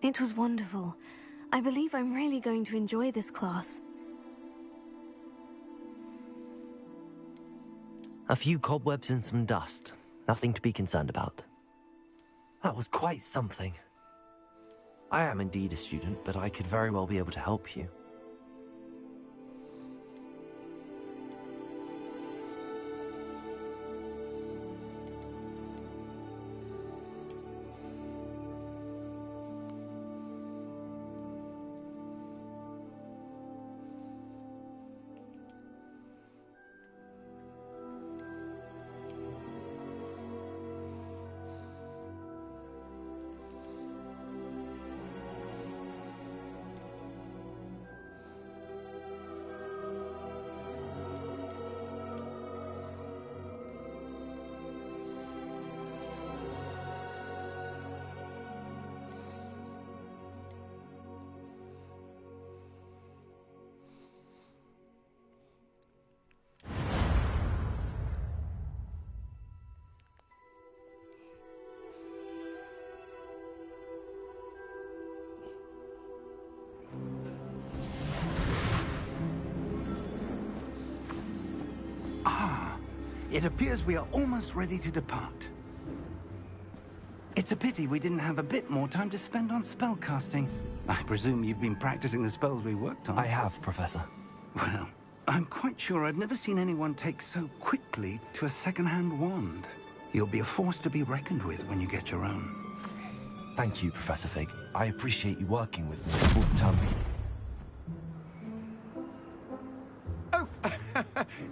It was wonderful. I believe I'm really going to enjoy this class. A few cobwebs and some dust. Nothing to be concerned about. That was quite something. I am indeed a student, but I could very well be able to help you. It appears we are almost ready to depart. It's a pity we didn't have a bit more time to spend on spellcasting. I presume you've been practicing the spells we worked on. I have, Professor. Well, I'm quite sure I've never seen anyone take so quickly to a second-hand wand. You'll be a force to be reckoned with when you get your own. Thank you, Professor Fig. I appreciate you working with me all the time. Oh,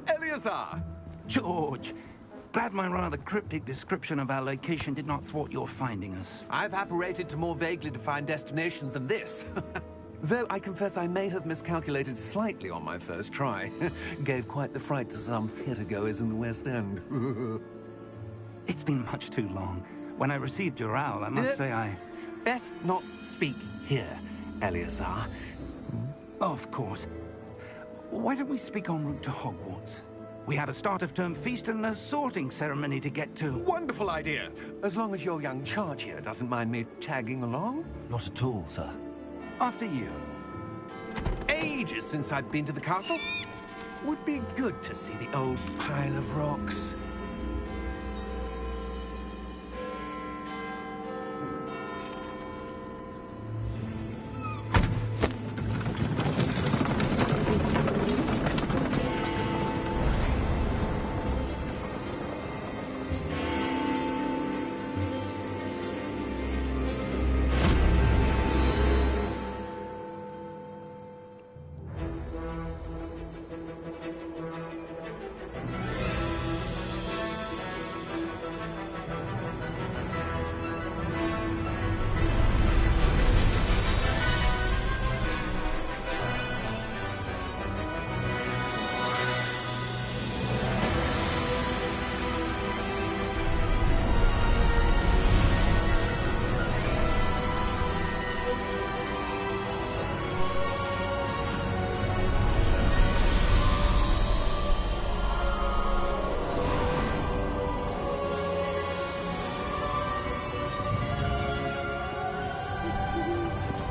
Eleazar! George! Glad my rather cryptic description of our location did not thwart your finding us. I've apparated to more vaguely defined destinations than this. Though I confess I may have miscalculated slightly on my first try. Gave quite the fright to some theatre-goers in the West End. It's been much too long. When I received your owl, I must say I... Best not speak here, Eleazar. Of course. Why don't we speak en route to Hogwarts? We have a start-of-term feast and a sorting ceremony to get to. Wonderful idea! As long as your young charge here doesn't mind me tagging along. Not at all, sir. After you. Ages since I've been to the castle. Would be good to see the old pile of rocks.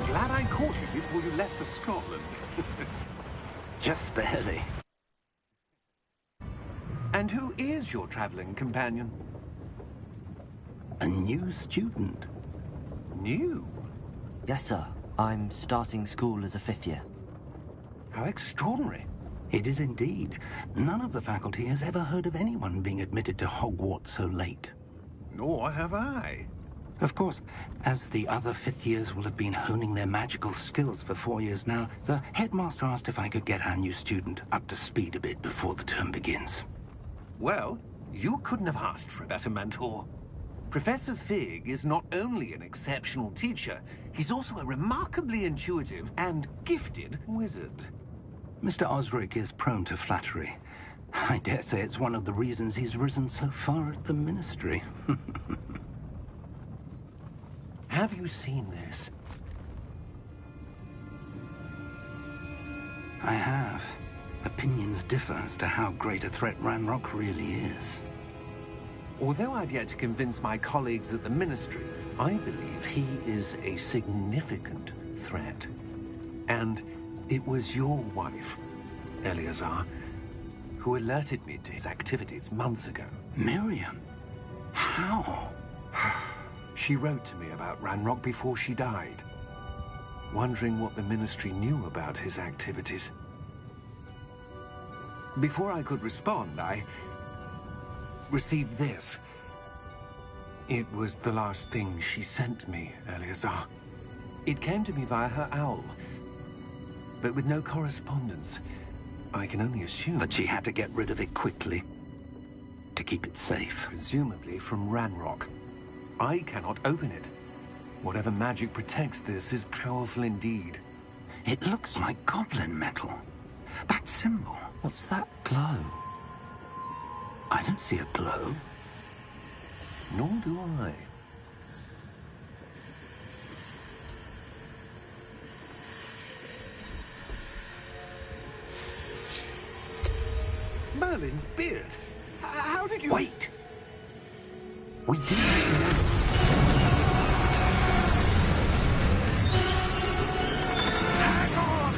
Glad I caught you before you left for Scotland. Just barely. And who is your traveling companion? A new student. New? Yes, sir. I'm starting school as a 5th year. How extraordinary. It is indeed. None of the faculty has ever heard of anyone being admitted to Hogwarts so late. Nor have I. Of course, as the other 5th years will have been honing their magical skills for 4 years now, the headmaster asked if I could get our new student up to speed a bit before the term begins. Well, you couldn't have asked for a better mentor. Professor Fig is not only an exceptional teacher, he's also a remarkably intuitive and gifted wizard. Mr. Osric is prone to flattery. I dare say it's one of the reasons he's risen so far at the Ministry. Have you seen this? I have. Opinions differ as to how great a threat Ranrock really is. Although I've yet to convince my colleagues at the Ministry, I believe he is a significant threat. And it was your wife, Eleazar, who alerted me to his activities months ago. Miriam? How? She wrote to me about Ranrock before she died, wondering what the Ministry knew about his activities. Before I could respond, I received this. It was the last thing she sent me, Eleazar. It came to me via her owl, but with no correspondence. I can only assume That she had to get rid of it quickly, to keep it safe. presumably from Ranrock. I cannot open it. Whatever magic protects this is powerful indeed. It looks like goblin metal. That symbol. What's that glow? I don't see a glow. Nor do I. Merlin's beard. How did you... Wait! We do know. Hang on!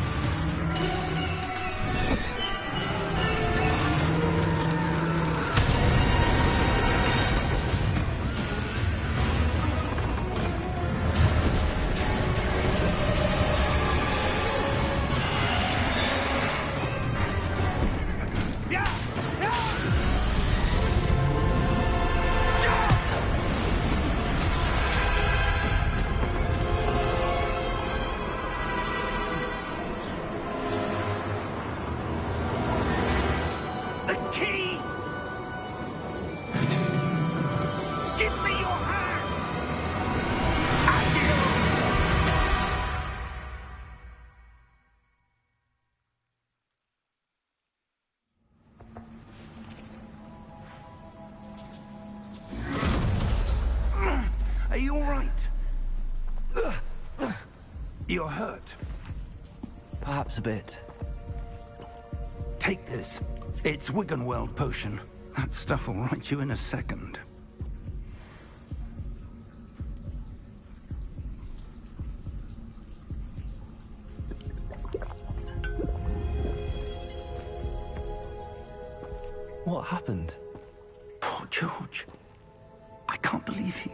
The key! Give me your hand! Are you all right? You're hurt. Perhaps a bit. Take this. It's Wiggenweld potion. That stuff will right you in a second. What happened? Poor George. I can't believe he...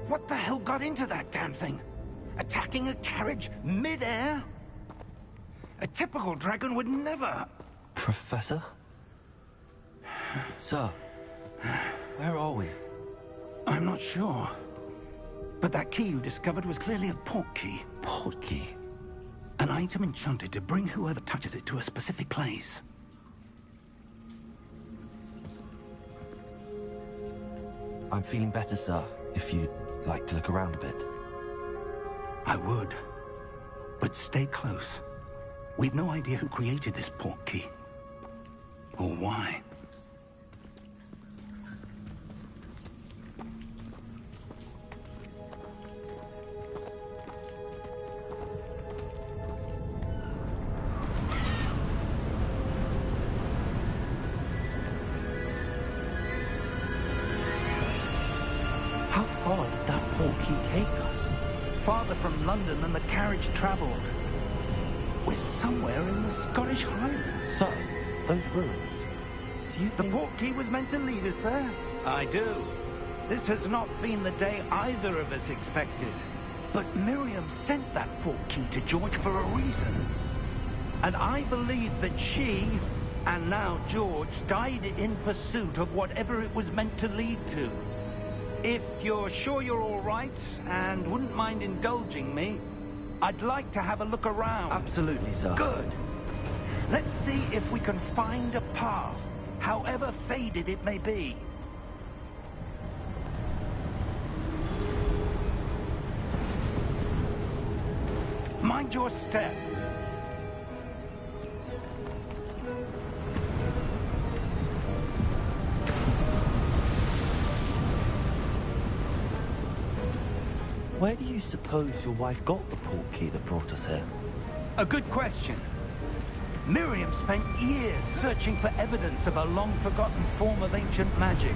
What the hell got into that damn thing? Attacking a carriage mid-air? A typical dragon would never... Professor? Sir, where are we? I'm not sure. But that key you discovered was clearly a port key. Port key? An item enchanted to bring whoever touches it to a specific place. I'm feeling better, sir, if you'd like to look around a bit. I would. But stay close. We've no idea who created this port key. Or why. How far did that port key take us? Farther from London than the carriage traveled. We're somewhere in the Scottish Highlands. Sir, those ruins. Do you The think... port key was meant to lead us there? I do. This has not been the day either of us expected. But Miriam sent that port key to George for a reason. And I believe that she, and now George, died in pursuit of whatever it was meant to lead to. If you're sure you're all right, and wouldn't mind indulging me, I'd like to have a look around. Absolutely, sir. Good. Let's see if we can find a path, however faded it may be. Mind your step. Where do you suppose your wife got the port key that brought us here? A good question. Miriam spent years searching for evidence of a long-forgotten form of ancient magic.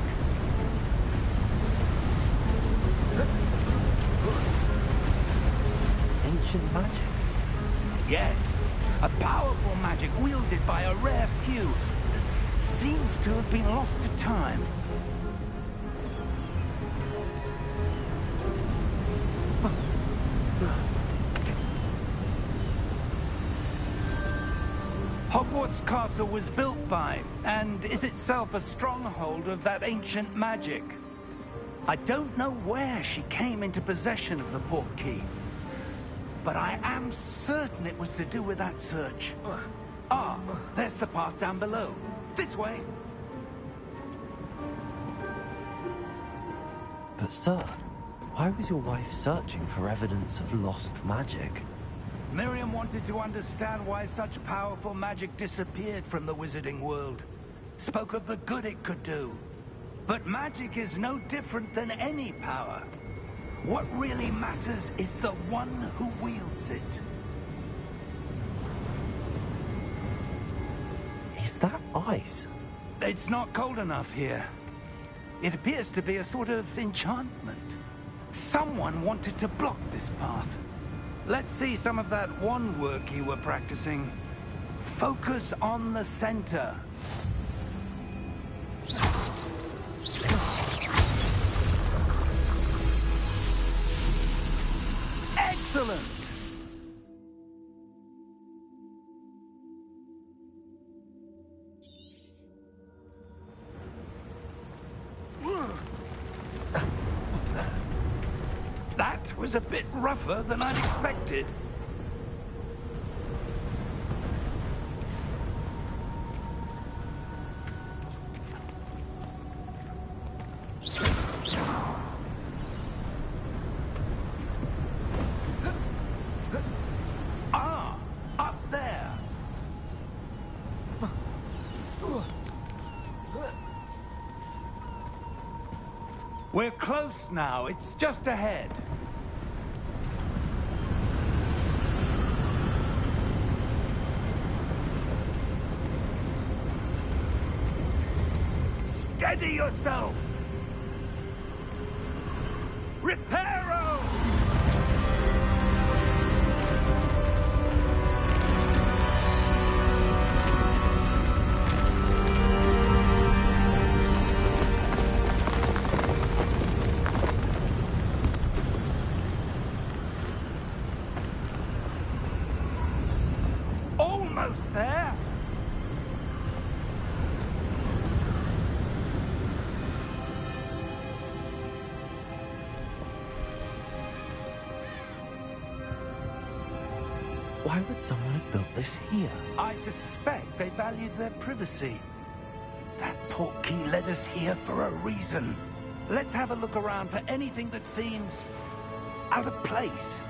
Ancient magic? Yes, a powerful magic wielded by a rare few that seems to have been lost to time. Hogwarts Castle was built by, and is itself a stronghold of that ancient magic. I don't know where she came into possession of the portkey, but I am certain it was to do with that search. Ah, there's the path down below. This way. But sir, why was your wife searching for evidence of lost magic? Miriam wanted to understand why such powerful magic disappeared from the wizarding world. Spoke of the good it could do. But magic is no different than any power. What really matters is the one who wields it. Is that ice? It's not cold enough here. It appears to be a sort of enchantment. Someone wanted to block this path. Let's see some of that wand work you were practicing. Focus on the center. Excellent! That was a bit rougher than I'd expected. Ah, up there. We're close now. It's just ahead. Steady yourself! Reparo! Almost there! Why would someone have built this here? I suspect they valued their privacy. That portkey led us here for a reason. Let's have a look around for anything that seems out of place.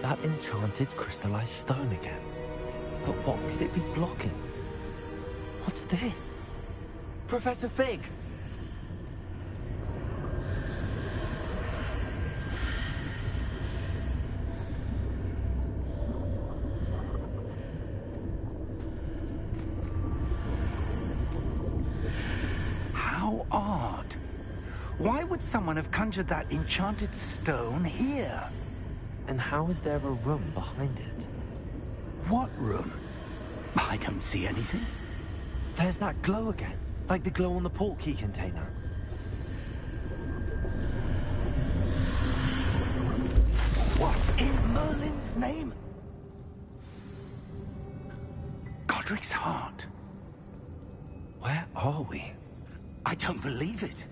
That enchanted crystallized stone again. But what could it be blocking? What's this? Professor Fig! How odd. Why would someone have conjured that enchanted stone here? And how is there a room behind it? What room? I don't see anything. There's that glow again, like the glow on the portkey container. What in Merlin's name? Godric's heart. Where are we? I don't believe it.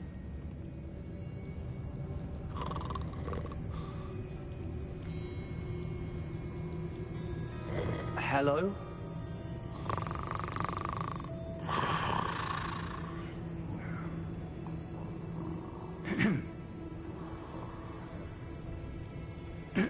Hello? It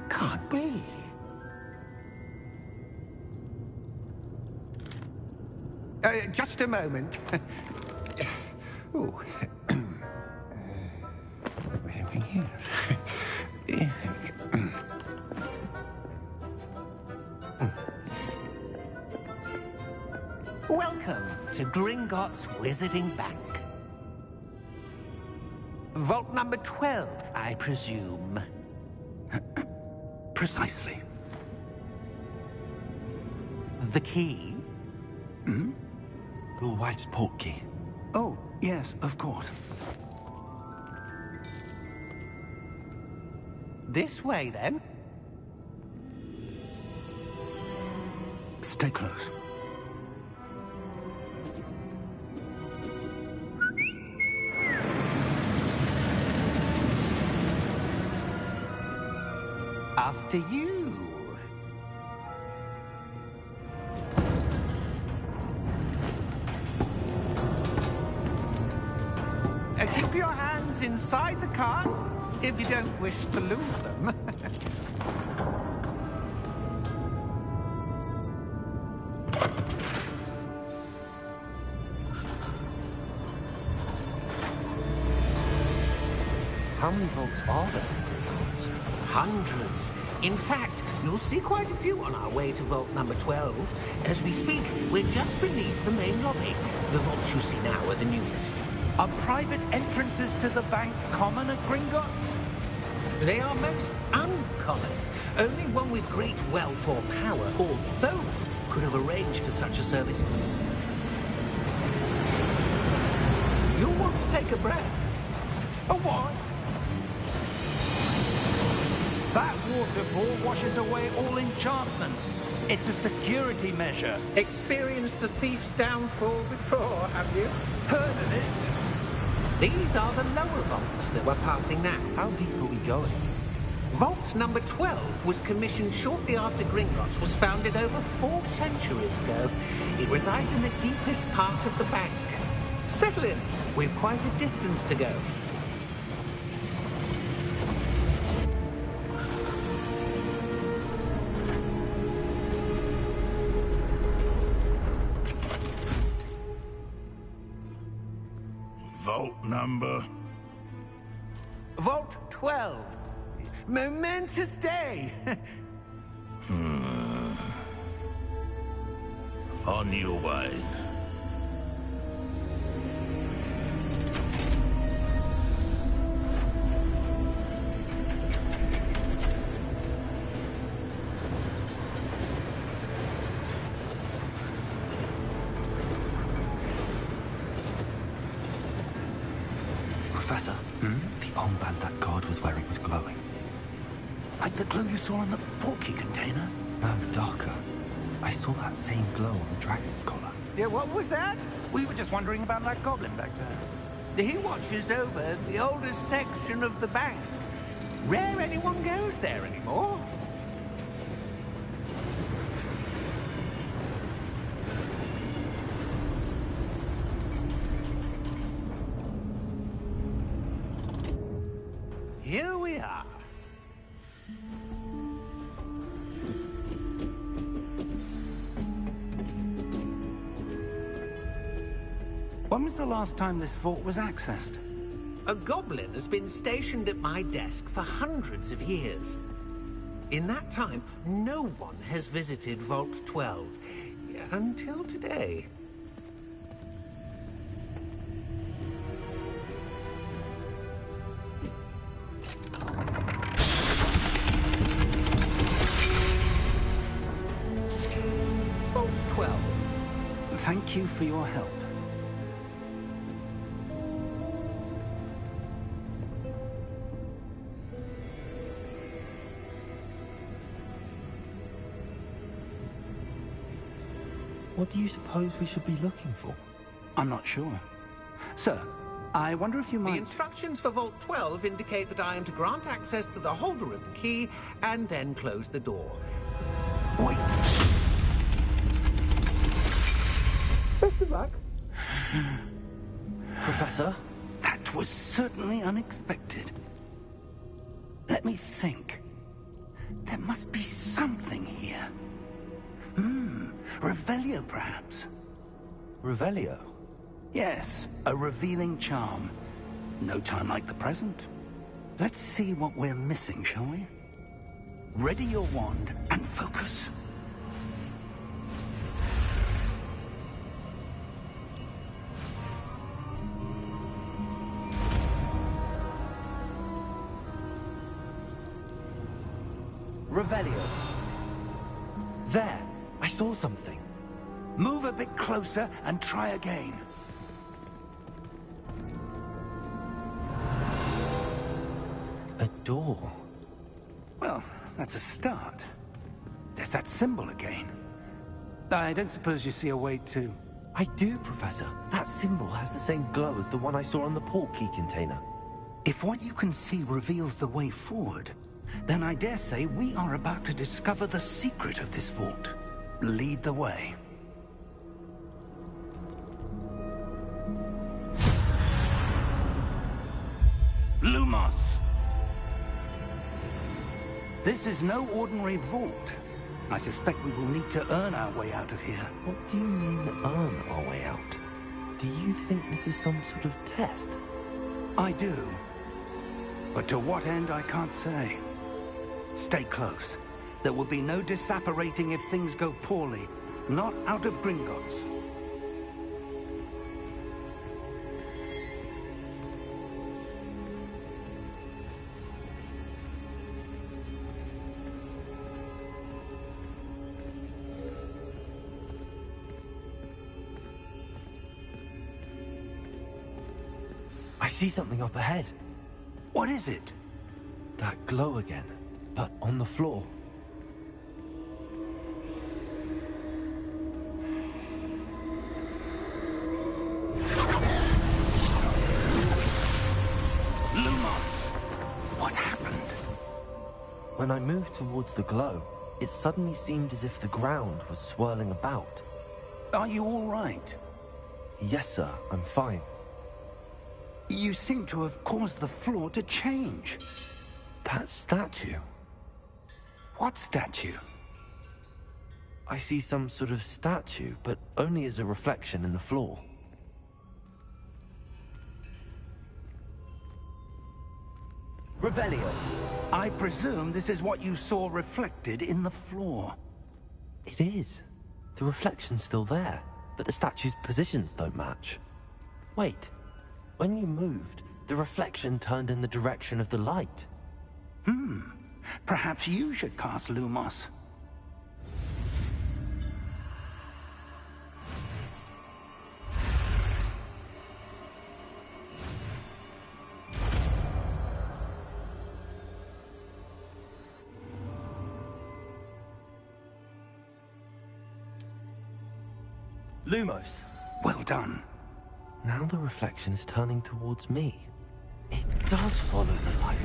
can't be. Just a moment. Oh. Welcome to Gringotts Wizarding Bank. Vault number 12, I presume. Precisely. The key? Hmm? Your wife's portkey. Oh, yes, of course. This way, then. Stay close. After you. Keep your hands inside the cart if you don't wish to lose them. How many vaults are there? Hundreds. In fact, you'll see quite a few on our way to vault number 12. As we speak, we're just beneath the main lobby. The vaults you see now are the newest. Are private entrances to the bank common at Gringotts? They are most uncommon. Only one with great wealth or power, or both, could have arranged for such a service. You'll want to take a breath. A what? That waterfall washes away all enchantments. It's a security measure. Experienced the thief's downfall before, have you? Heard of it? These are the lower vaults that we're passing now. How deep are we going? Vault number 12 was commissioned shortly after Gringotts was founded over 4 centuries ago. It resides in the deepest part of the bank. Settle in. We've quite a distance to go. Vault number? Vault 12. Momentous day. On your way. Professor, the armband that guard was wearing was glowing. Like the glow you saw on the portkey container? No, darker. I saw that same glow on the dragon's collar. Yeah, what was that? We were just wondering about that goblin back there. He watches over the oldest section of the bank. Rare anyone goes there anymore. Here we are. When was the last time this vault was accessed? A goblin has been stationed at my desk for hundreds of years. In that time, no one has visited Vault 12. Until today. Vault 12. Thank you for your help. What do you suppose we should be looking for? I'm not sure. Sir, I wonder if you The might... instructions for Vault 12 indicate that I am to grant access to the holder of the key and then close the door. Wait! Best of luck. Professor? That was certainly unexpected. Let me think. There must be something here. Revelio, perhaps? Revelio? Yes, a revealing charm. No time like the present. Let's see what we're missing, shall we? Ready your wand and focus. Revelio. There, I saw something. Move a bit closer and try again. A door. Well, that's a start. There's that symbol again. I don't suppose you see a way to... I do, Professor. That symbol has the same glow as the one I saw on the port key container. If what you can see reveals the way forward, then I dare say we are about to discover the secret of this vault. Lead the way. Lumos! This is no ordinary vault. I suspect we will need to earn our way out of here. What do you mean, earn our way out? Do you think this is some sort of test? I do. But to what end, I can't say. Stay close. There will be no disapparating if things go poorly. Not out of Gringotts. I see something up ahead. What is it? That glow again, but on the floor. Lumos! What happened? When I moved towards the glow, it suddenly seemed as if the ground was swirling about. Are you all right? Yes, sir, I'm fine. You seem to have caused the floor to change. That statue. What statue? I see some sort of statue, but only as a reflection in the floor. Revelio. I presume this is what you saw reflected in the floor. It is. The reflection's still there, but the statue's positions don't match. Wait. When you moved, the reflection turned in the direction of the light. Perhaps you should cast Lumos. Lumos. Well done. Now the reflection is turning towards me. It does follow the light.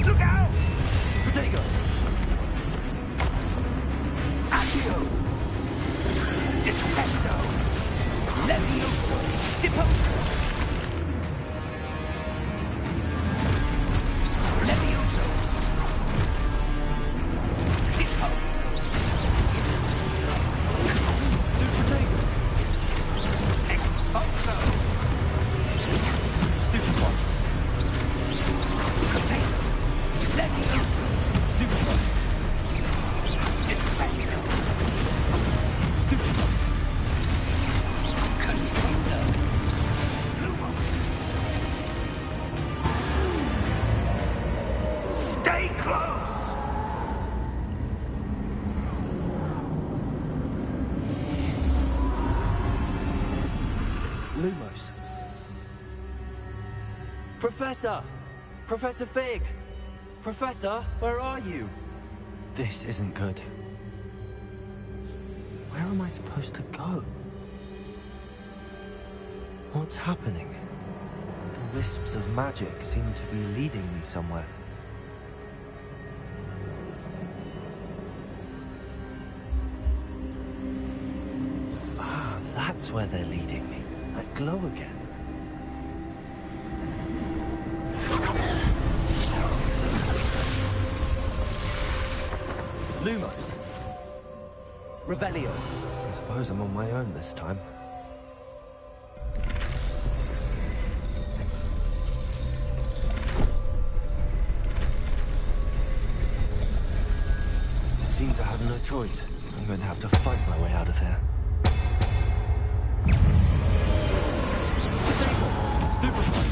Look out! Protego! Accio! Defendo! Levioso! Deposo! Levioso! Deposo! Protego! Exposo! Stupid one! Potato! Levioso! Stupid one! Defendo! Stupid one! Contender! Lumos! Stay close! Lumos. Professor! Professor Fig! Professor, where are you? This isn't good. Where am I supposed to go? What's happening? The wisps of magic seem to be leading me somewhere. Ah, that's where they're leading me. That glow again. Lumos. Revelio. I suppose I'm on my own this time. It seems I have no choice. I'm going to have to fight my way out of here. Stupefy!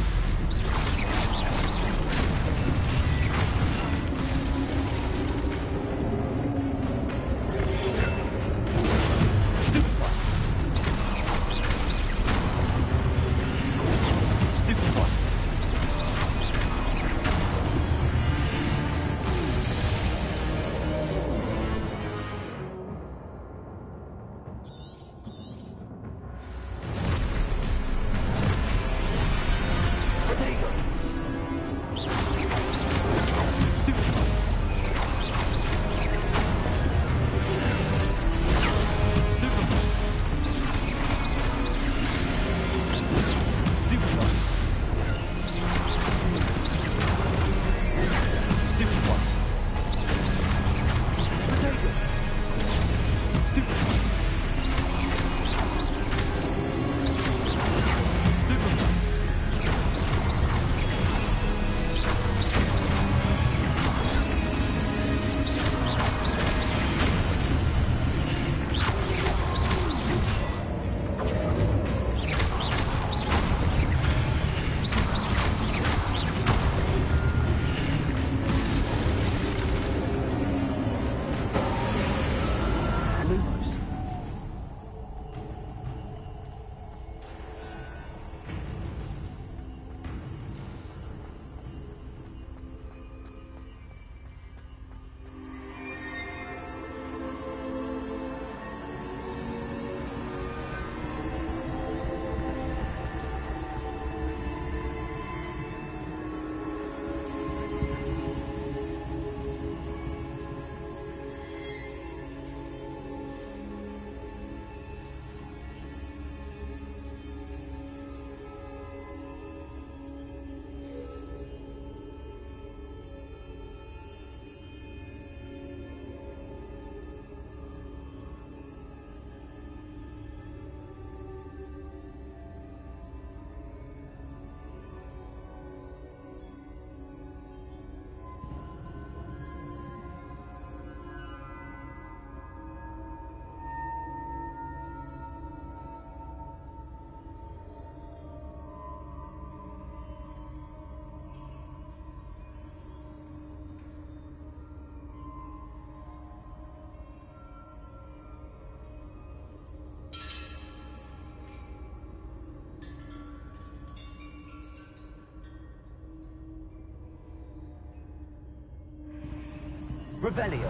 Revelio.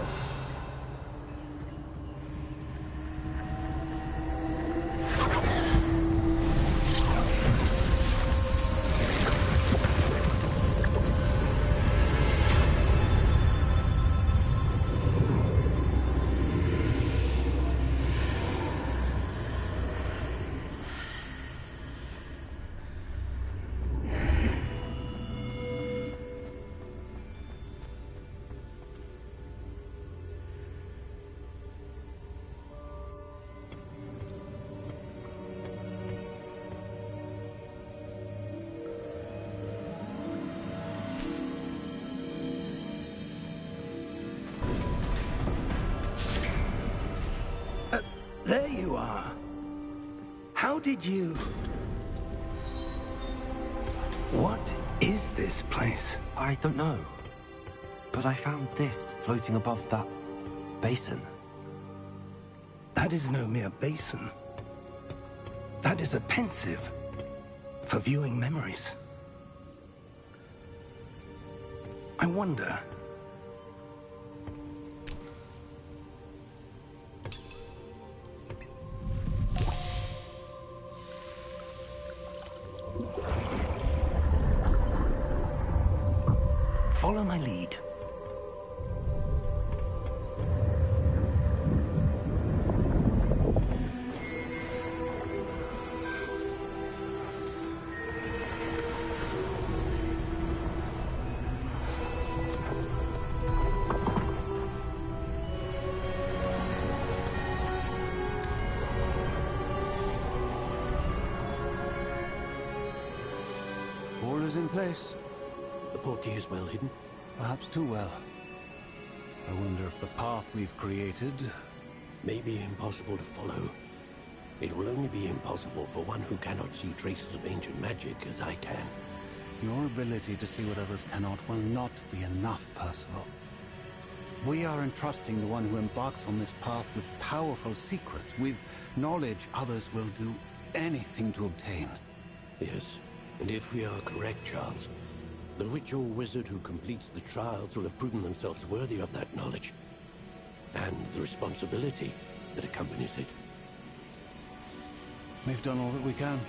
There you are. How did you... What is this place? I don't know. But I found this floating above that basin. That is no mere basin. That is a pensive for viewing memories. I wonder... Follow my lead. All is in place. The portkey is well hidden. Perhaps too well. I wonder if the path we've created... May be impossible to follow. It will only be impossible for one who cannot see traces of ancient magic as I can. Your ability to see what others cannot will not be enough, Percival. We are entrusting the one who embarks on this path with powerful secrets, with knowledge others will do anything to obtain. Yes, and if we are correct, Charles, the witch or wizard who completes the trials will have proven themselves worthy of that knowledge, and the responsibility that accompanies it. We've done all that we can.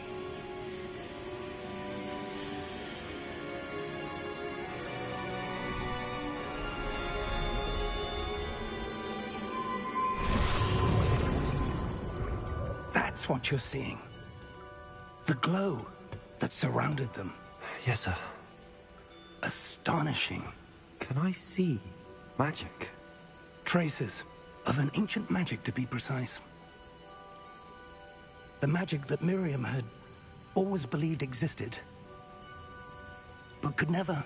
That's what you're seeing. The glow that surrounded them. Yes, sir. Astonishing. Can I see magic? Traces of an ancient magic, to be precise. The magic that Miriam had always believed existed, but could never.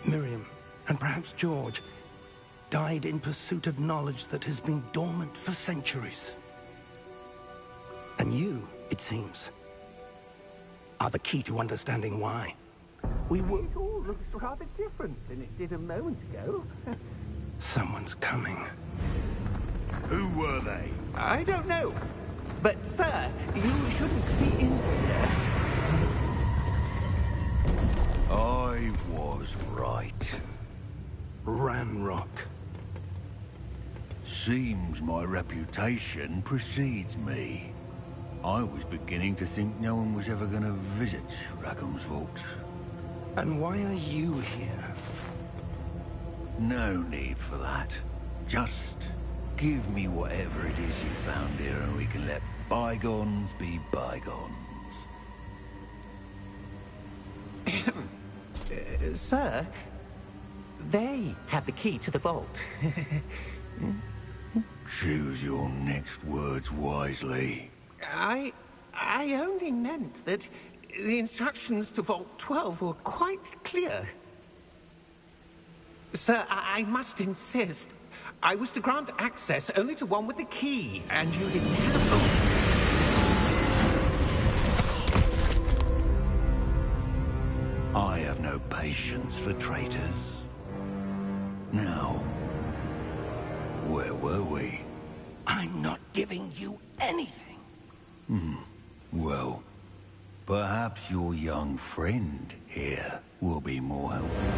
Miriam, and perhaps George, died in pursuit of knowledge that has been dormant for centuries. And you, it seems, are the key to understanding why. We were... It all looks rather different than it did a moment ago. Someone's coming. Who were they? I don't know. But, sir, you shouldn't be in here. I was right. Ranrock. Seems my reputation precedes me. I was beginning to think no one was ever going to visit Rackham's vault. And why are you here? No need for that. Just give me whatever it is you found here and we can let bygones be bygones. Sir, they had the key to the vault. Choose your next words wisely. I only meant that the instructions to Vault 12 were quite clear. Sir, I must insist. I was to grant access only to one with the key, and you didn't have them. I have no patience for traitors. Now, where were we? I'm not giving you anything. Well, perhaps your young friend here will be more helpful.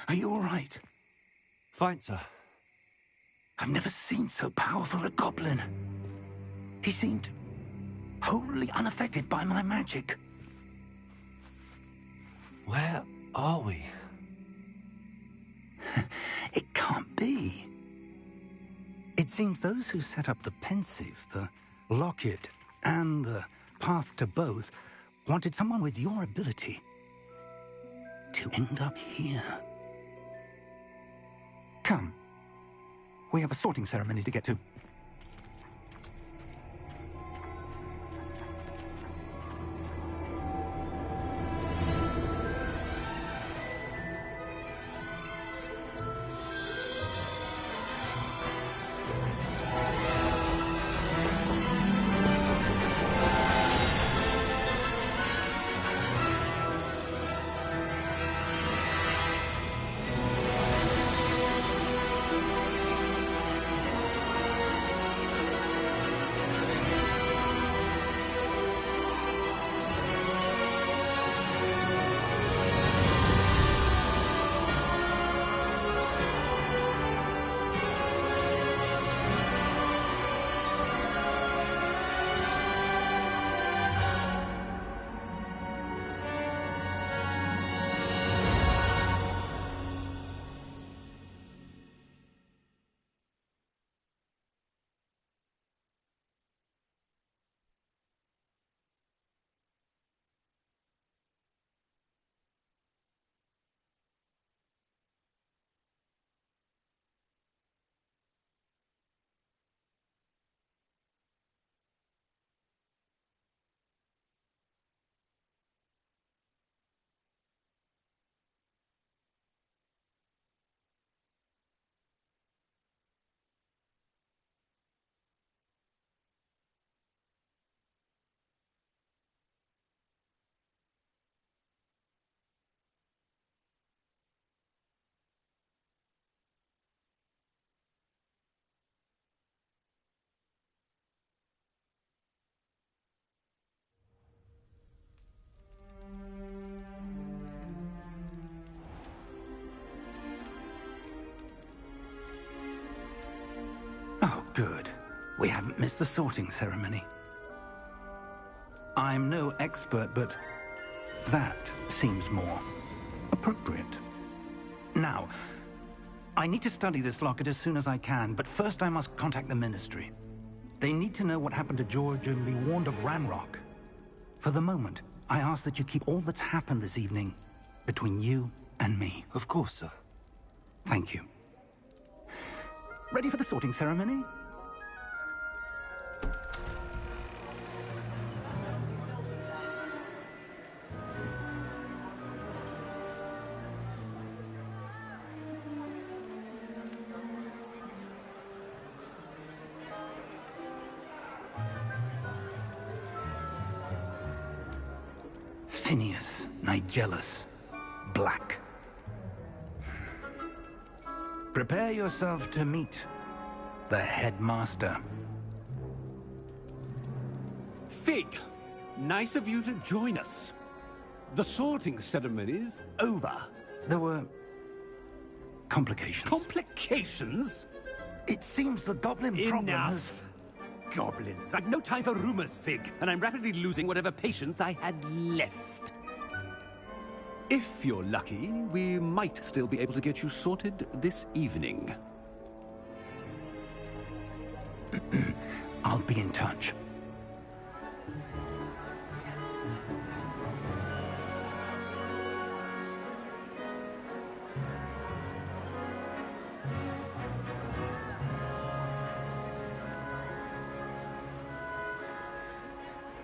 Are you all right? Fine, sir. I've never seen so powerful a goblin. He seemed wholly unaffected by my magic. Where are we? It can't be. It seems those who set up the pensive, the locket, and the path to both wanted someone with your ability to end up here. Come. We have a sorting ceremony to get to. Oh, good. We haven't missed the sorting ceremony. I'm no expert, but that seems more appropriate. Now, I need to study this locket as soon as I can, but first I must contact the Ministry. They need to know what happened to George and be warned of Ranrock. For the moment, I ask that you keep all that's happened this evening between you and me. Of course, sir. Thank you. Ready for the sorting ceremony? Phineas, Nigellus, Black. Prepare yourself to meet the headmaster. Fig, nice of you to join us. The sorting ceremony's over. There were complications. Complications? It seems the goblin problem has... Enough! Goblins. I've no time for rumors, Fig, and I'm rapidly losing whatever patience I had left. If you're lucky, we might still be able to get you sorted this evening. I'll be in touch.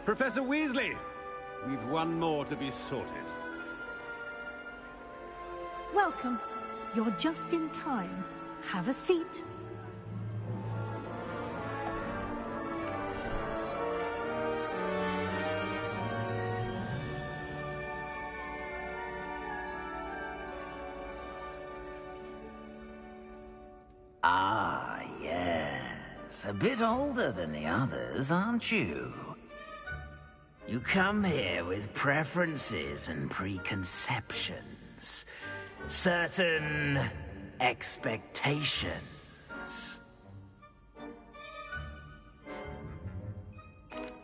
Professor Weasley, we've one more to be sorted. Welcome. You're just in time. Have a seat. Ah, yes. A bit older than the others, aren't you? You come here with preferences and preconceptions. Certain expectations.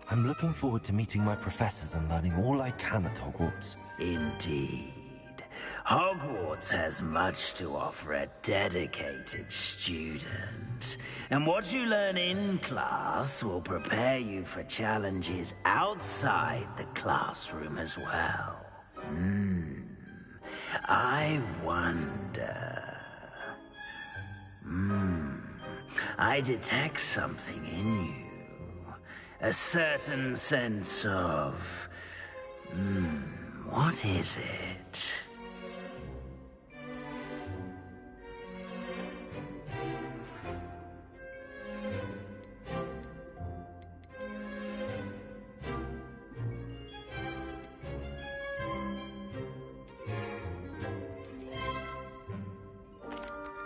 I'm looking forward to meeting my professors and learning all I can at Hogwarts. Indeed. Hogwarts has much to offer a dedicated student, and what you learn in class will prepare you for challenges outside the classroom as well. I wonder... I detect something in you. A certain sense of... what is it?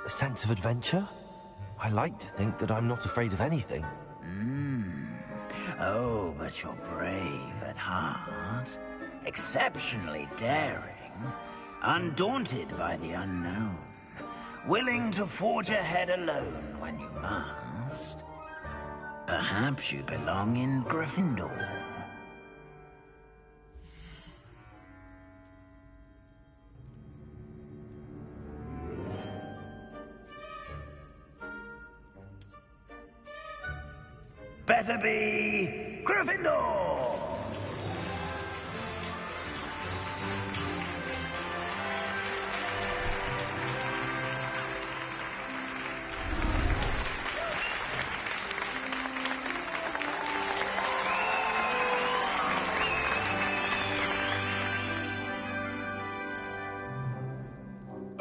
A sense of adventure? I like to think that I'm not afraid of anything. Oh, but you're brave at heart. Exceptionally daring. Undaunted by the unknown. Willing to forge ahead alone when you must. Perhaps you belong in Gryffindor. Better be Gryffindor!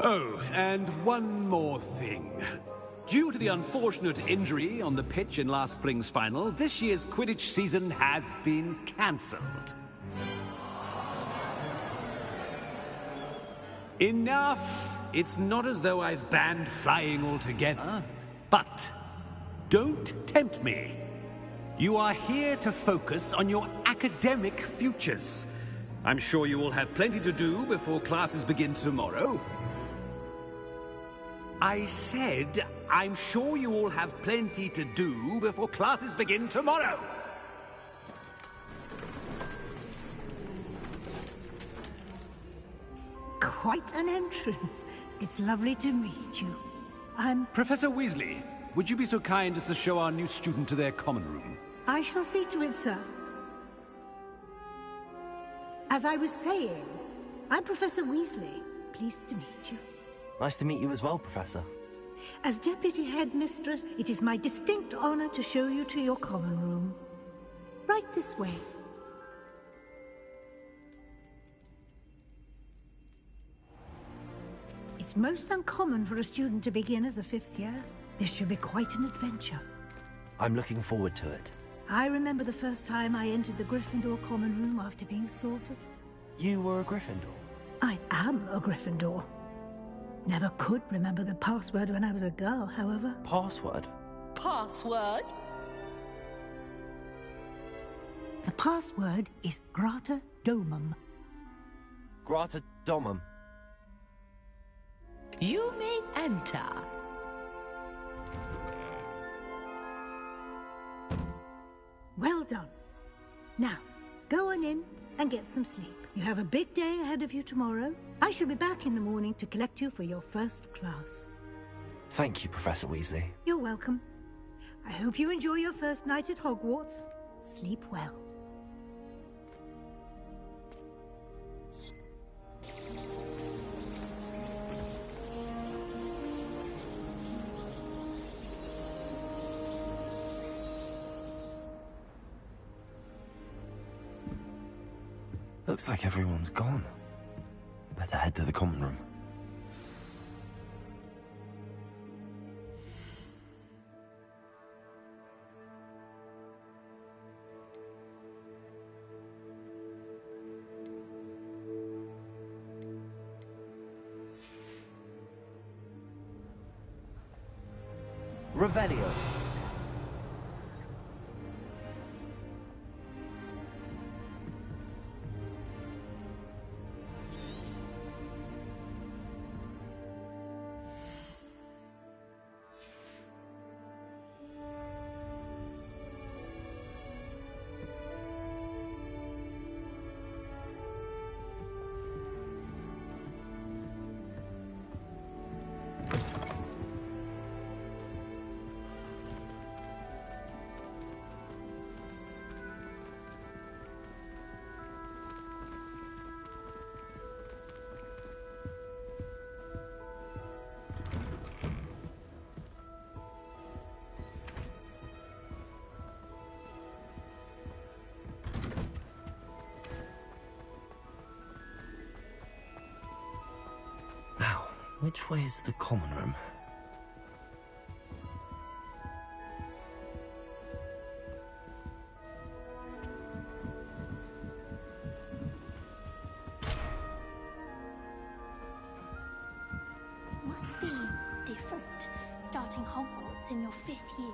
Oh, and one more thing. Due to the unfortunate injury on the pitch in last spring's final, this year's Quidditch season has been cancelled. Enough! It's not as though I've banned flying altogether, but don't tempt me. You are here to focus on your academic futures. I'm sure you will have plenty to do before classes begin tomorrow. I said, I'm sure you all have plenty to do before classes begin tomorrow. Quite an entrance. It's lovely to meet you. I'm... Professor Weasley, would you be so kind as to show our new student to their common room? I shall see to it, sir. As I was saying, I'm Professor Weasley. Pleased to meet you. Nice to meet you as well, Professor. As Deputy Headmistress, it is my distinct honor to show you to your common room. Right this way. It's most uncommon for a student to begin as a fifth year. This should be quite an adventure. I'm looking forward to it. I remember the first time I entered the Gryffindor common room after being sorted. You were a Gryffindor? I am a Gryffindor. Never could remember the password when I was a girl, however. Password? Password? The password is Grata Domum. Grata Domum. You may enter. Well done. Now, go on in and get some sleep. You have a big day ahead of you tomorrow. I shall be back in the morning to collect you for your first class. Thank you, Professor Weasley. You're welcome. I hope you enjoy your first night at Hogwarts. Sleep well. Looks like everyone's gone. Better head to the common room. Revelio. Which way is the common room? Must be different, starting Hogwarts in your 5th year.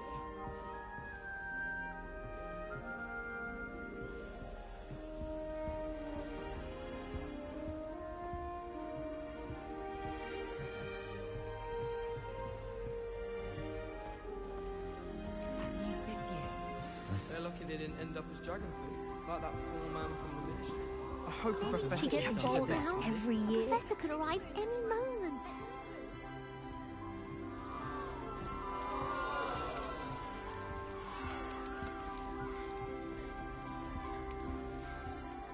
They're lucky they didn't end up as dragon food, like that poor man from the ministry. I hope a professor She gets catches bolder this time. every year. The professor could arrive any moment.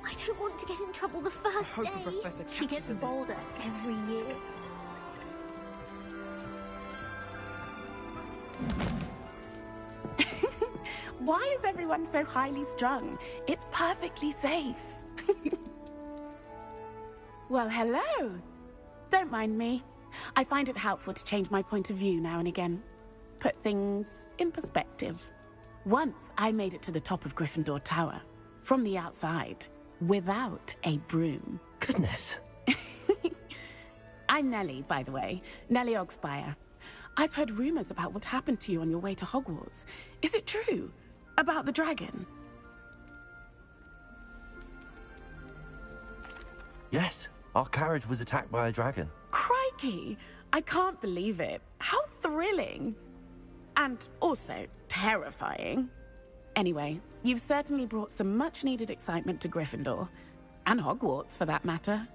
I don't want to get in trouble the first hope the day. professor She gets catches her this bolder every year. Why is everyone so highly strung? It's perfectly safe. Well, hello. Don't mind me. I find it helpful to change my point of view now and again. Put things in perspective. Once I made it to the top of Gryffindor Tower, from the outside, without a broom. Goodness. I'm Nellie, by the way. Nellie Ogspire. I've heard rumors about what happened to you on your way to Hogwarts. Is it true? About the dragon? Yes, our carriage was attacked by a dragon. Crikey! I can't believe it. How thrilling! And also terrifying. Anyway, you've certainly brought some much-needed excitement to Gryffindor. And Hogwarts, for that matter.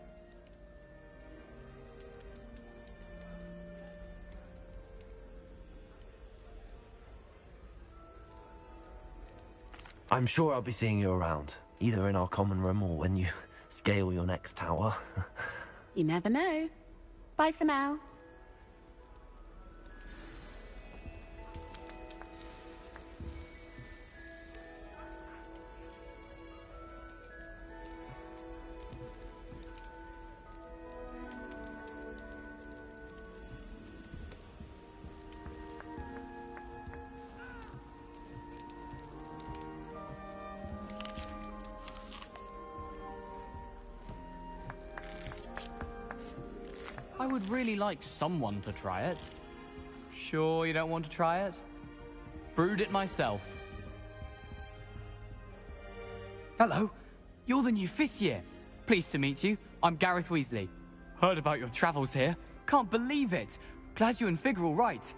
I'm sure I'll be seeing you around, either in our common room or when you scale your next tower. You never know. Bye for now. I would really like someone to try it. Sure you don't want to try it? Brewed it myself. Hello, you're the new 5th year. Pleased to meet you. I'm Gareth Weasley. Heard about your travels here. Can't believe it. Glad you and Fig are all right.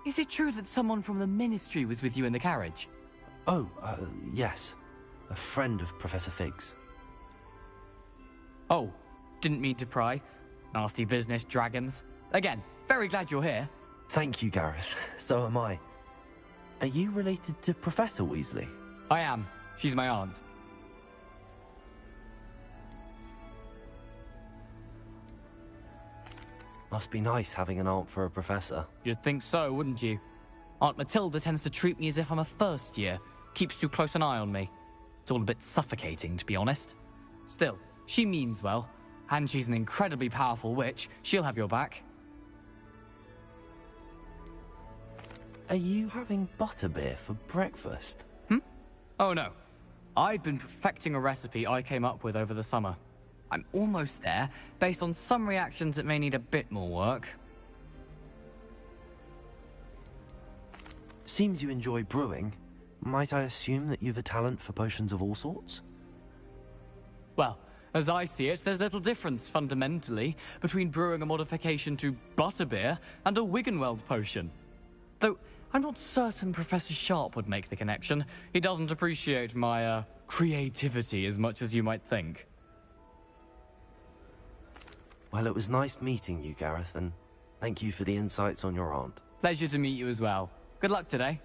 Is it true that someone from the Ministry was with you in the carriage? Oh, yes. A friend of Professor Fig's. Oh, didn't mean to pry. Nasty business, dragons. Again, very glad you're here. Thank you, Gareth. So am I. Are you related to Professor Weasley? I am. She's my aunt. Must be nice having an aunt for a professor. You'd think so, wouldn't you? Aunt Matilda tends to treat me as if I'm a first year. Keeps too close an eye on me. It's all a bit suffocating, to be honest. Still, she means well. And she's an incredibly powerful witch. She'll have your back. Are you having butterbeer for breakfast? Oh no. I've been perfecting a recipe I came up with over the summer. I'm almost there, based on some reactions that may need a bit more work. Seems you enjoy brewing. Might I assume that you've a talent for potions of all sorts? Well, as I see it, there's little difference, fundamentally, between brewing a modification to butterbeer and a Wiggenweld potion. Though, I'm not certain Professor Sharp would make the connection. He doesn't appreciate my, creativity as much as you might think. Well, it was nice meeting you, Gareth, and thank you for the insights on your aunt. Pleasure to meet you as well. Good luck today.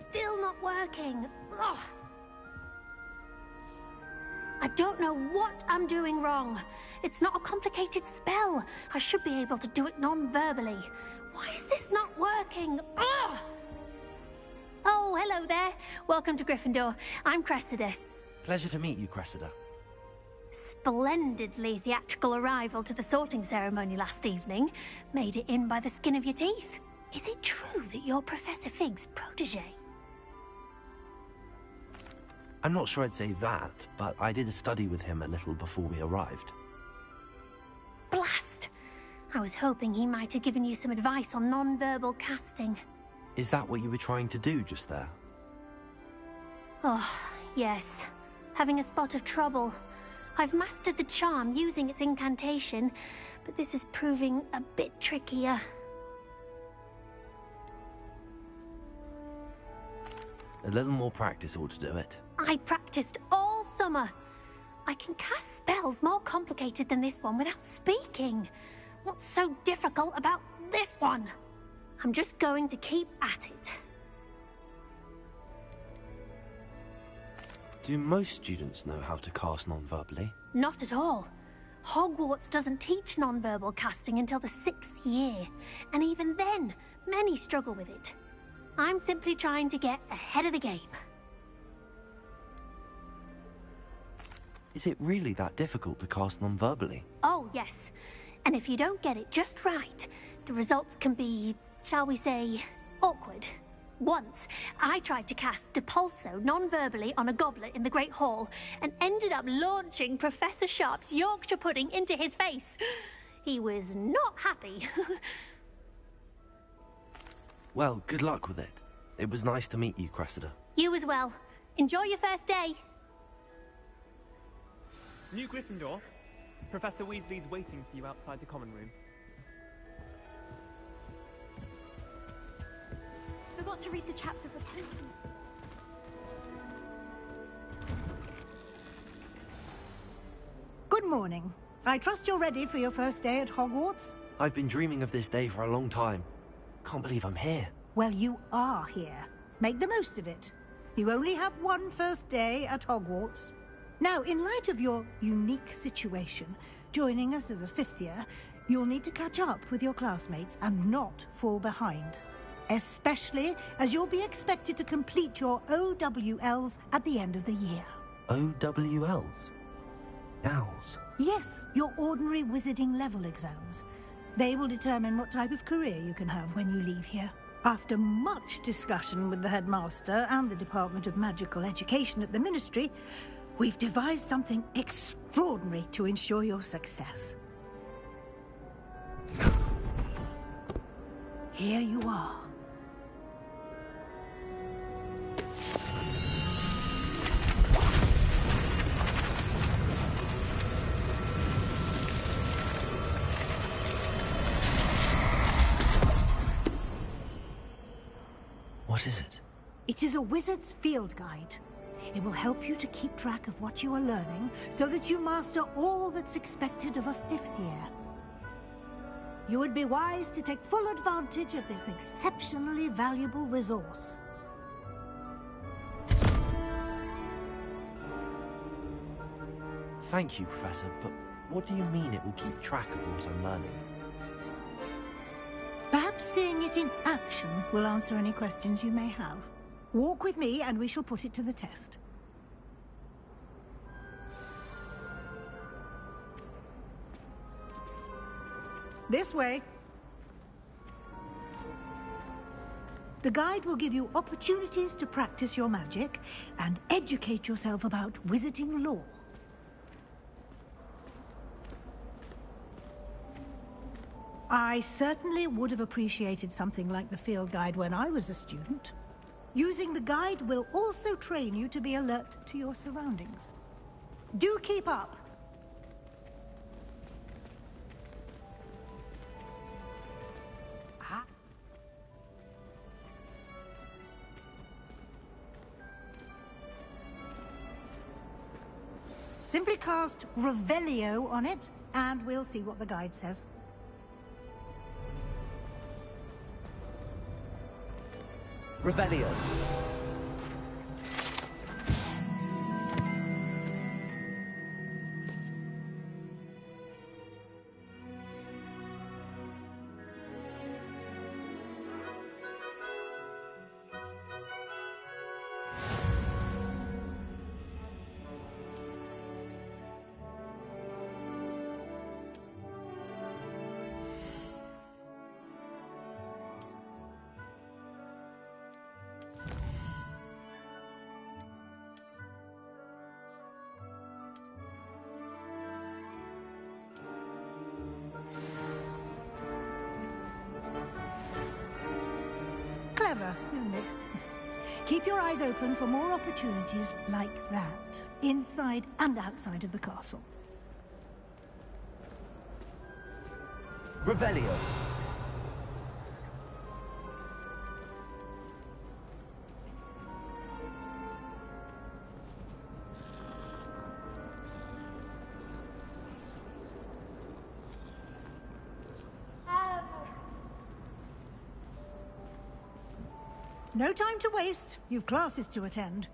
Still not working. Ugh. I don't know what I'm doing wrong. It's not a complicated spell. I should be able to do it non-verbally. Why is this not working? Ugh! Oh, hello there. Welcome to Gryffindor. I'm Cressida. Pleasure to meet you, Cressida. Splendidly theatrical arrival to the sorting ceremony last evening. Made it in by the skin of your teeth. Is it true that you're Professor Fig's protege? I'm not sure I'd say that, but I did study with him a little before we arrived. Blast! I was hoping he might have given you some advice on non-verbal casting. Is that what you were trying to do just there? Oh, yes. Having a spot of trouble. I've mastered the charm using its incantation, but this is proving a bit trickier. A little more practice ought to do it. I practiced all summer. I can cast spells more complicated than this one without speaking. What's so difficult about this one? I'm just going to keep at it. Do most students know how to cast non-verbally? Not at all. Hogwarts doesn't teach non-verbal casting until the 6th year, and even then, many struggle with it. I'm simply trying to get ahead of the game. Is it really that difficult to cast non-verbally? Oh, yes. And if you don't get it just right, the results can be, shall we say, awkward. Once, I tried to cast Depulso non-verbally on a goblet in the Great Hall and ended up launching Professor Sharp's Yorkshire pudding into his face. He was not happy. Well, good luck with it. It was nice to meet you, Cressida. You as well. Enjoy your first day. New Gryffindor. Professor Weasley's waiting for you outside the common room. Forgot to read the chapter for Pencil. Good morning. I trust you're ready for your first day at Hogwarts? I've been dreaming of this day for a long time. Can't believe I'm here. Well, you are here. Make the most of it. You only have one first day at Hogwarts. Now, in light of your unique situation, joining us as a 5th year, you'll need to catch up with your classmates and not fall behind. Especially as you'll be expected to complete your OWLs at the end of the year. OWLs? Owls? Yes, your ordinary wizarding level exams. They will determine what type of career you can have when you leave here. After much discussion with the headmaster and the Department of Magical Education at the Ministry, we've devised something extraordinary to ensure your success. Here you are. What is it? It is a wizard's field guide. It will help you to keep track of what you are learning so that you master all that's expected of a 5th year. You would be wise to take full advantage of this exceptionally valuable resource. Thank you, Professor, but what do you mean it will keep track of what I'm learning? Perhaps seeing it in action will answer any questions you may have. Walk with me and we shall put it to the test. This way. The guide will give you opportunities to practice your magic and educate yourself about wizarding lore. I certainly would have appreciated something like the field guide when I was a student. Using the guide will also train you to be alert to your surroundings. Do keep up! Simply cast Revelio on it, and we'll see what the guide says. Revelio. clever, isn't it? Keep your eyes open for more opportunities like that, inside and outside of the castle. Revelio. No time to waste. You've classes to attend.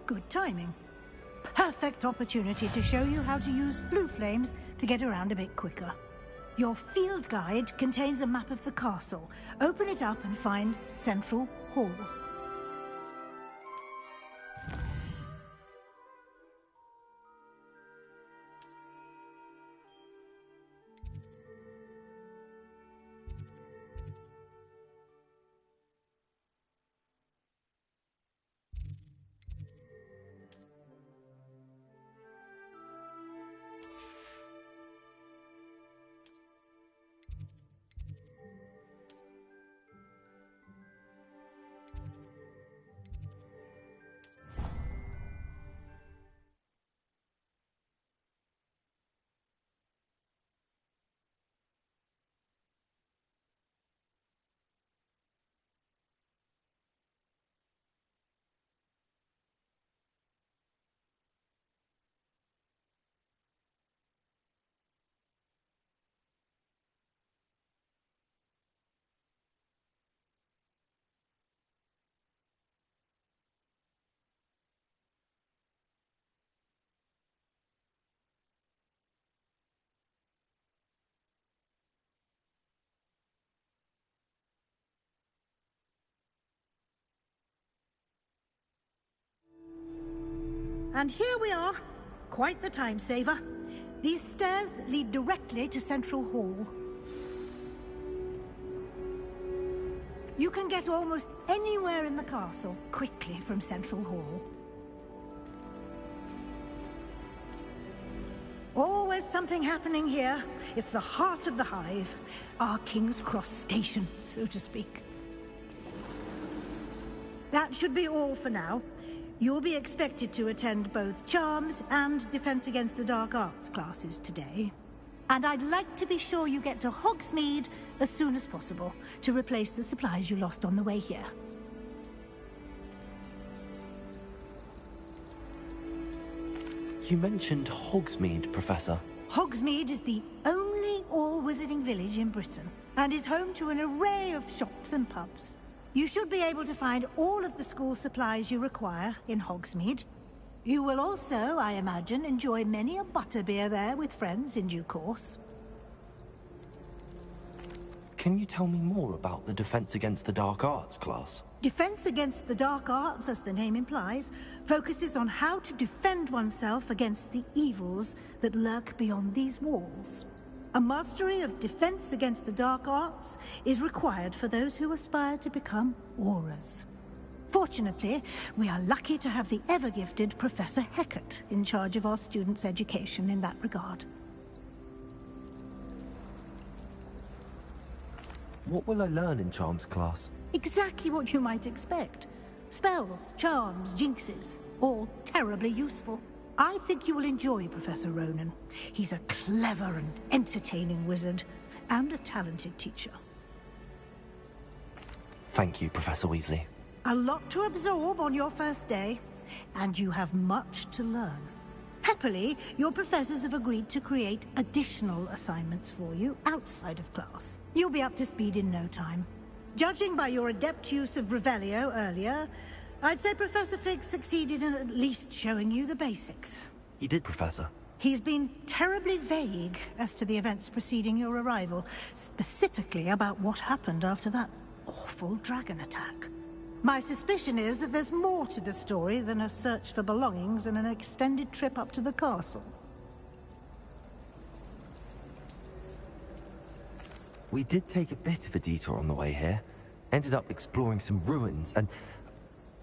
Good timing. Perfect opportunity to show you how to use flue flames to get around a bit quicker. Your field guide contains a map of the castle. Open it up and find Central Hall. And here we are. Quite the time saver. These stairs lead directly to Central Hall. You can get almost anywhere in the castle quickly from Central Hall. Always something happening here. It's the heart of the hive. Our King's Cross station, so to speak. That should be all for now. You'll be expected to attend both Charms and Defense Against the Dark Arts classes today. And I'd like to be sure you get to Hogsmeade as soon as possible to replace the supplies you lost on the way here. You mentioned Hogsmeade, Professor. Hogsmeade is the only all-wizarding village in Britain and is home to an array of shops and pubs. You should be able to find all of the school supplies you require in Hogsmeade. You will also, I imagine, enjoy many a butterbeer there with friends in due course. Can you tell me more about the Defense Against the Dark Arts class? Defense Against the Dark Arts, as the name implies, focuses on how to defend oneself against the evils that lurk beyond these walls. A mastery of Defense Against the Dark Arts is required for those who aspire to become Aurors. Fortunately, we are lucky to have the ever-gifted Professor Hecat in charge of our students' education in that regard. What will I learn in Charms class? Exactly what you might expect. Spells, charms, jinxes, all terribly useful. I think you will enjoy Professor Ronan. He's a clever and entertaining wizard, and a talented teacher. Thank you, Professor Weasley. A lot to absorb on your first day, and you have much to learn. Happily, your professors have agreed to create additional assignments for you outside of class. You'll be up to speed in no time. Judging by your adept use of Revelio earlier, I'd say Professor Fig succeeded in at least showing you the basics. He did, Professor. He's been terribly vague as to the events preceding your arrival, specifically about what happened after that awful dragon attack. My suspicion is that there's more to the story than a search for belongings and an extended trip up to the castle. We did take a bit of a detour on the way here. Ended up exploring some ruins and...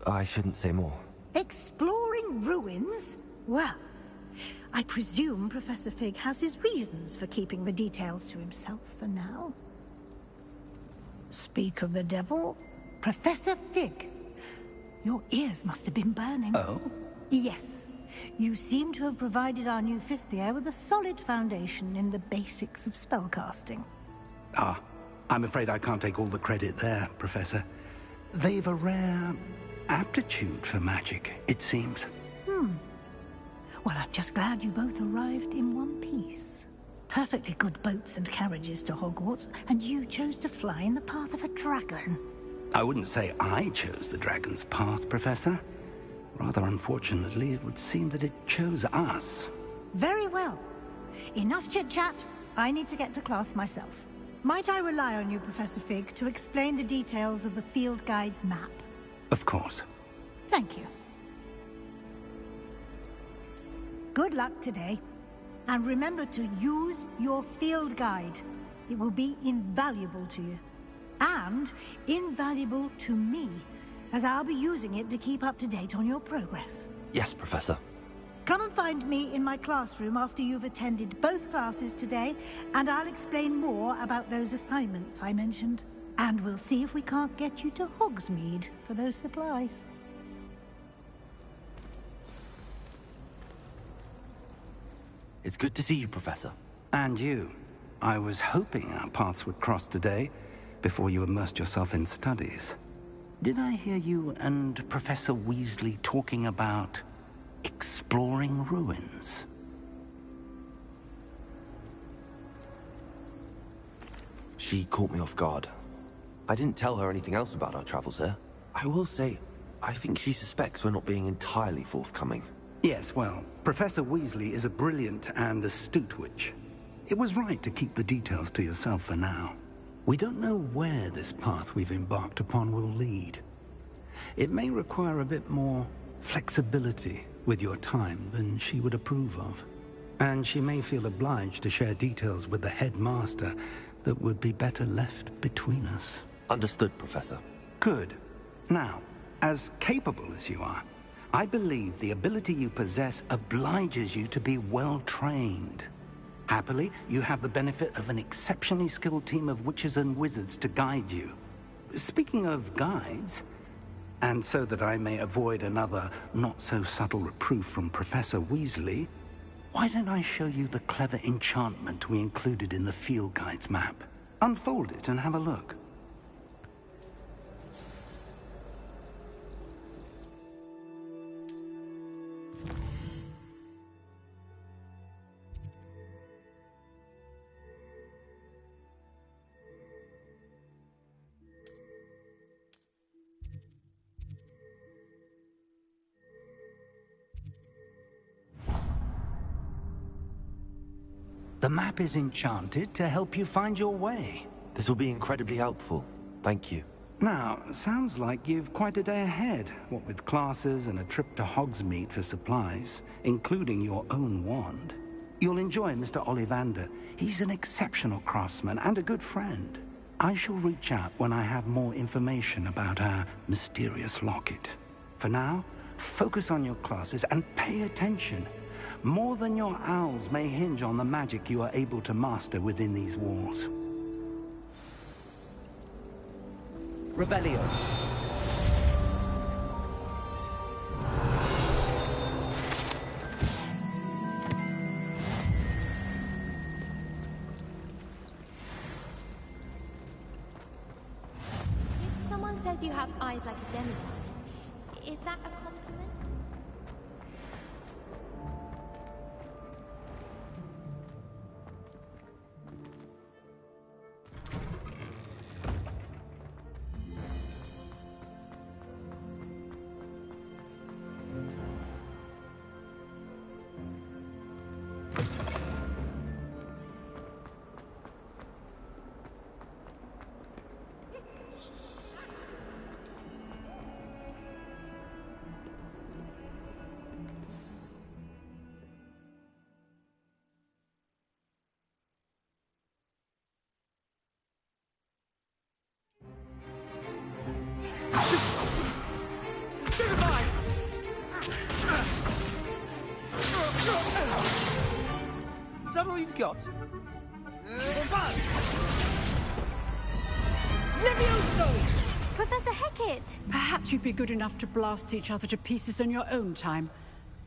I shouldn't say more. Exploring ruins? Well, I presume Professor Fig has his reasons for keeping the details to himself for now. Speak of the devil, Professor Fig. Your ears must have been burning. Oh? Yes. You seem to have provided our new fifth year with a solid foundation in the basics of spellcasting. Ah, I'm afraid I can't take all the credit there, Professor. They've a rare aptitude for magic, it seems. Well, I'm just glad you both arrived in one piece. Perfectly good boats and carriages to Hogwarts, and you chose to fly in the path of a dragon. I wouldn't say I chose the dragon's path, Professor. Rather unfortunately, it would seem that it chose us. Very well. Enough chit-chat. I need to get to class myself. Might I rely on you, Professor Fig, to explain the details of the field guide's map? Of course. Thank you. Good luck today. And remember to use your field guide. It will be invaluable to you. And invaluable to me, as I'll be using it to keep up to date on your progress. Yes, Professor. Come and find me in my classroom after you've attended both classes today, and I'll explain more about those assignments I mentioned. And we'll see if we can't get you to Hogsmeade for those supplies. It's good to see you, Professor. And you. I was hoping our paths would cross today, before you immersed yourself in studies. Did I hear you and Professor Weasley talking about exploring ruins? She caught me off guard. I didn't tell her anything else about our travels here. I will say, I think she suspects we're not being entirely forthcoming. Yes, well, Professor Weasley is a brilliant and astute witch. It was right to keep the details to yourself for now. We don't know where this path we've embarked upon will lead. It may require a bit more flexibility with your time than she would approve of. And she may feel obliged to share details with the headmaster that would be better left between us. Understood, Professor. Good. Now, as capable as you are, I believe the ability you possess obliges you to be well-trained. Happily, you have the benefit of an exceptionally skilled team of witches and wizards to guide you. Speaking of guides, and so that I may avoid another not-so-subtle reproof from Professor Weasley, why don't I show you the clever enchantment we included in the field guide's map? Unfold it and have a look. The map is enchanted to help you find your way. This will be incredibly helpful. Thank you. Now, sounds like you've quite a day ahead, what with classes and a trip to Hogsmeade for supplies, including your own wand. You'll enjoy Mr. Ollivander. He's an exceptional craftsman and a good friend. I shall reach out when I have more information about our mysterious locket. For now, focus on your classes and pay attention. More than your owls may hinge on the magic you are able to master within these walls. Revelio. If someone says you have eyes like a demigod, is that a compliment? Is that all you've got? Levioso! Professor Hecat! Perhaps you'd be good enough to blast each other to pieces in your own time.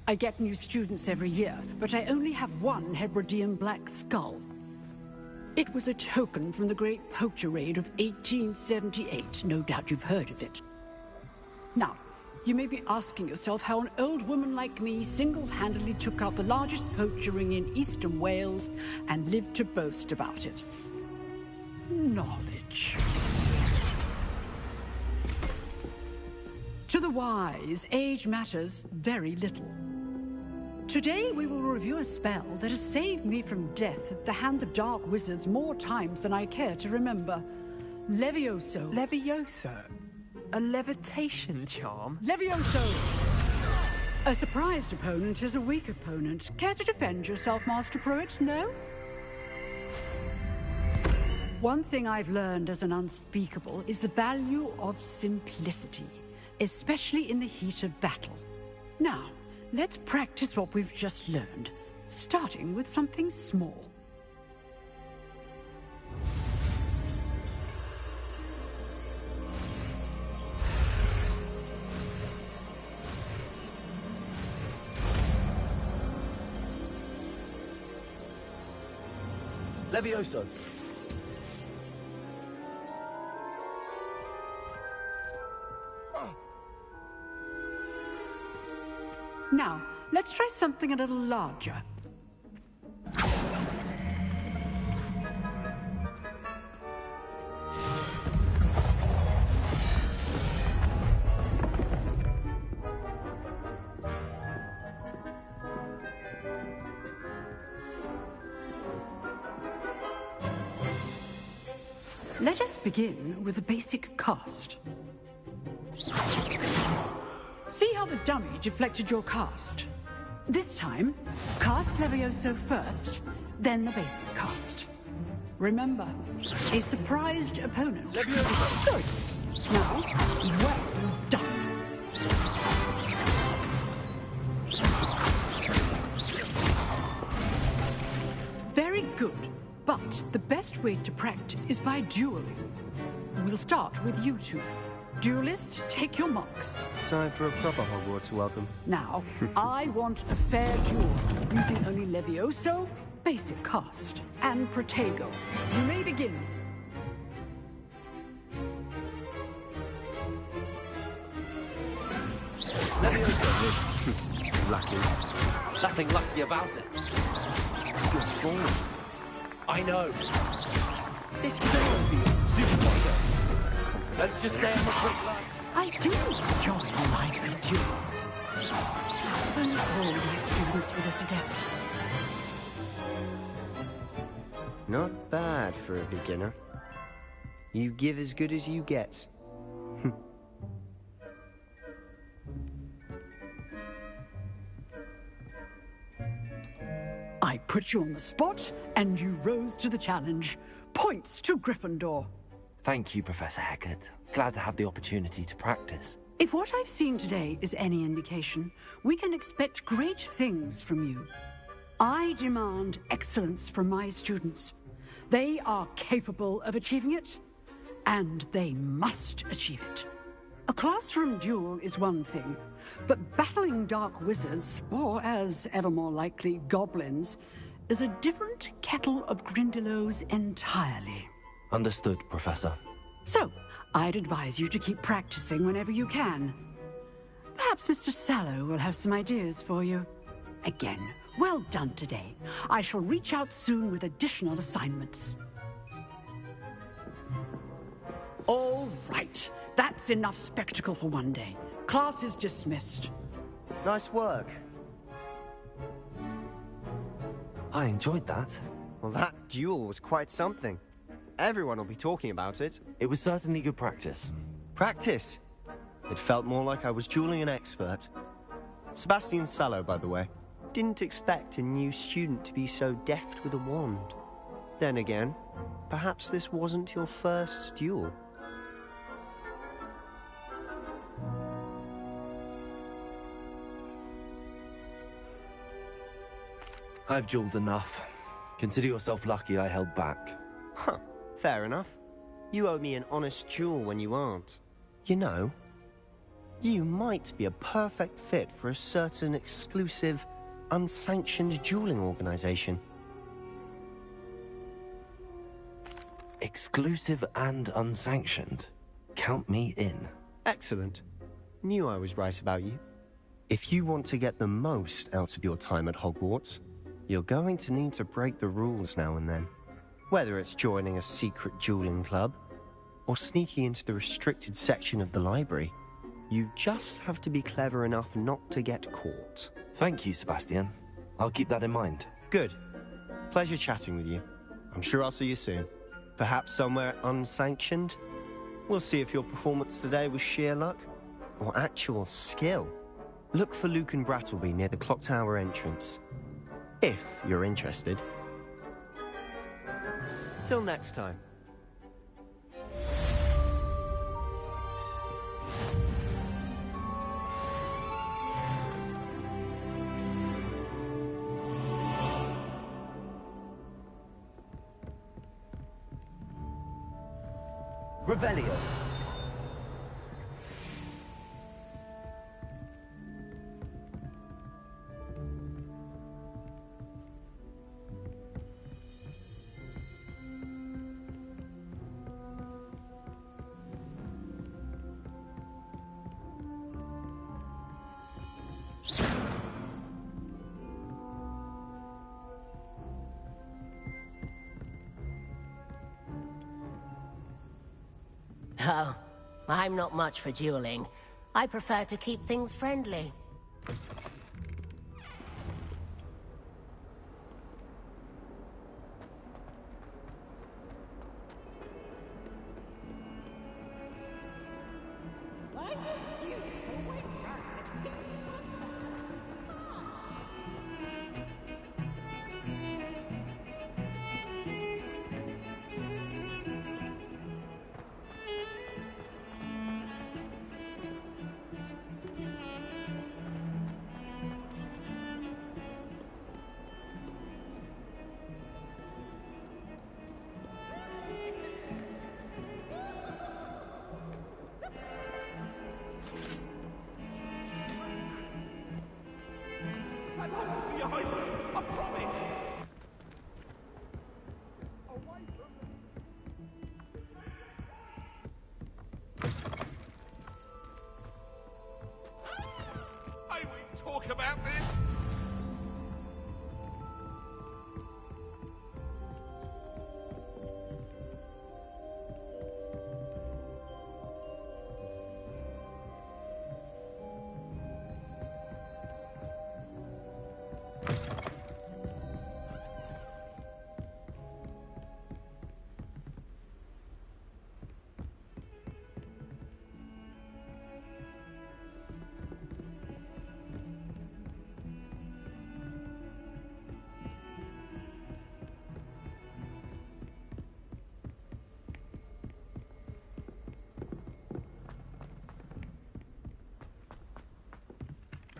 I get new students every year, but I only have one Hebridean black skull. It was a token from the Great Poacher Raid of 1878. No doubt you've heard of it. Now, you may be asking yourself how an old woman like me single-handedly took out the largest poacher ring in eastern Wales and lived to boast about it. Knowledge. To the wise, age matters very little. Today we will review a spell that has saved me from death at the hands of dark wizards more times than I care to remember. Levioso. Levioso? A levitation charm? Levioso! A surprised opponent is a weak opponent. Care to defend yourself, Master Pruitt? No? One thing I've learned as an unspeakable is the value of simplicity, especially in the heat of battle. Now, let's practice what we've just learned, starting with something small. Levioso. Now, let's try something a little larger. Let us begin with a basic cast. See how the dummy deflected your cast? This time, cast Levioso first, then the basic cast. Remember, a surprised opponent. Levioso. Good. Now, well done. Very good. But the best way to practice is by dueling. We'll start with you two. Duelists, take your marks. Time for a proper Hogwarts welcome. Now, I want a fair duel, using only Levioso, basic cast, and Protego. You may begin. Levioso. Lucky. Nothing lucky about it. Good form. I know. This could all be stupid wonder. Let's just say I'm a quick luck. I do enjoy life with you. Have fun all these students with us again. Not bad for a beginner. You give as good as you get. I put you on the spot, and you rose to the challenge. Points to Gryffindor. Thank you, Professor Hecat. Glad to have the opportunity to practice. If what I've seen today is any indication, we can expect great things from you. I demand excellence from my students. They are capable of achieving it, and they must achieve it. A classroom duel is one thing, but battling dark wizards, or as ever more likely, goblins, is a different kettle of Grindylows entirely. Understood, Professor. So, I'd advise you to keep practicing whenever you can. Perhaps Mr. Sallow will have some ideas for you. Again, well done today. I shall reach out soon with additional assignments. All right. That's enough spectacle for one day. Class is dismissed. Nice work. I enjoyed that. Well, that duel was quite something. Everyone will be talking about it. It was certainly good practice. Practice? It felt more like I was dueling an expert. Sebastian Sallow, by the way. Didn't expect a new student to be so deft with a wand. Then again, perhaps this wasn't your first duel. I've dueled enough. Consider yourself lucky I held back. Huh, fair enough. You owe me an honest duel when you aren't. You know, you might be a perfect fit for a certain exclusive, unsanctioned dueling organization. Exclusive and unsanctioned? Count me in. Excellent. Knew I was right about you. If you want to get the most out of your time at Hogwarts, you're going to need to break the rules now and then. Whether it's joining a secret dueling club, or sneaking into the restricted section of the library, you just have to be clever enough not to get caught. Thank you, Sebastian. I'll keep that in mind. Good. Pleasure chatting with you. I'm sure I'll see you soon. Perhaps somewhere unsanctioned? We'll see if your performance today was sheer luck, or actual skill. Look for Luke and Brattleby near the clock tower entrance. If you're interested. Till next time. Revelio. Oh, I'm not much for dueling. I prefer to keep things friendly.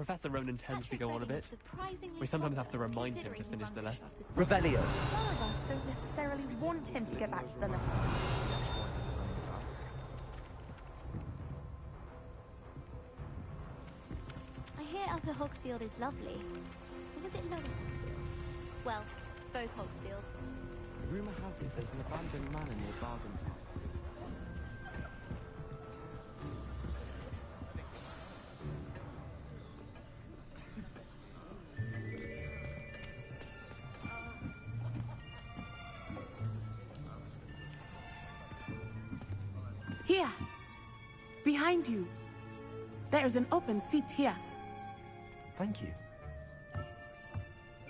Professor Ronan tends to go on a bit. We sometimes have to remind him to finish the lesson. Revelio. Some of us don't necessarily want him to get back to the lesson. I hear Upper Hogsfield is lovely. Or was it Lower Hogsfield? Well, both Hogsfields. Rumour has it there's an abandoned manor near Bargain Town. Here. Behind you. There is an open seat here. Thank you.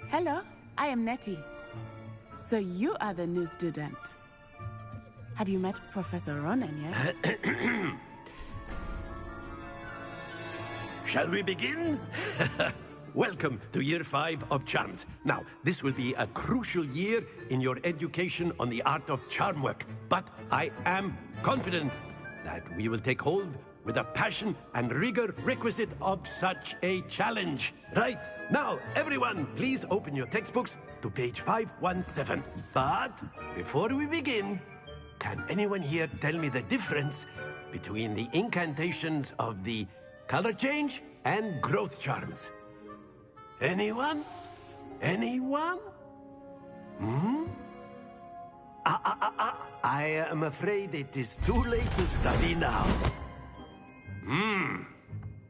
Hello, I am Nettie. So you are the new student. Have you met Professor Ronan yet? Shall we begin? Welcome to Year 5 of Charms. Now, this will be a crucial year in your education on the art of charm work. But I am confident that we will take hold with the passion and rigor requisite of such a challenge. Right, now, everyone, please open your textbooks to page 517. But before we begin, can anyone here tell me the difference between the incantations of the color change and growth charms? Anyone? Anyone? I am afraid it is too late to study now.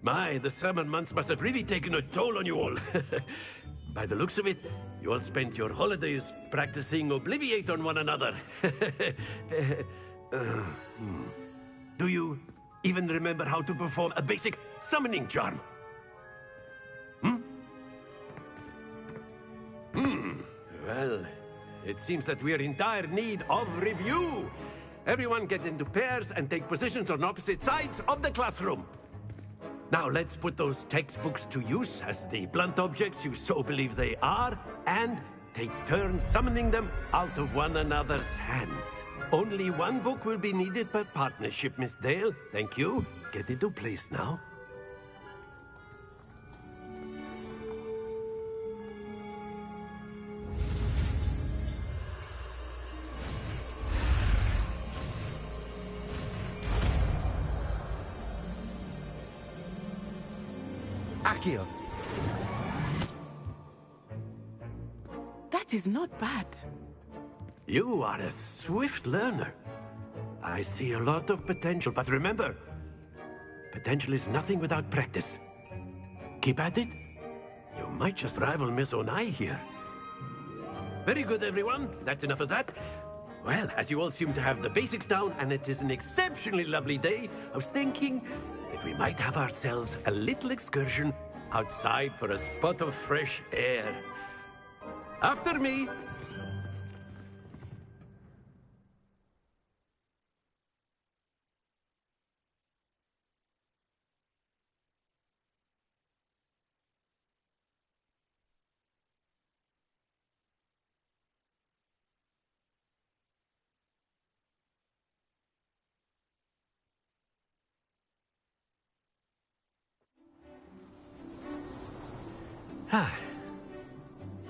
My, the summer months must have really taken a toll on you all. By the looks of it, you all spent your holidays practicing Obliviate on one another. Do you even remember how to perform a basic summoning charm? Well, it seems that we are in dire need of review. Everyone get into pairs and take positions on opposite sides of the classroom. Now let's put those textbooks to use as the blunt objects you so believe they are, and take turns summoning them out of one another's hands. Only one book will be needed per partnership, Miss Dale. Thank you. Get into place now. Accio. That is not bad. You are a swift learner. I see a lot of potential, but remember, potential is nothing without practice. Keep at it. You might just rival Miss Onai here. Very good, everyone. That's enough of that. Well, as you all seem to have the basics down, and it is an exceptionally lovely day, I was thinking that we might have ourselves a little excursion outside for a spot of fresh air. After me.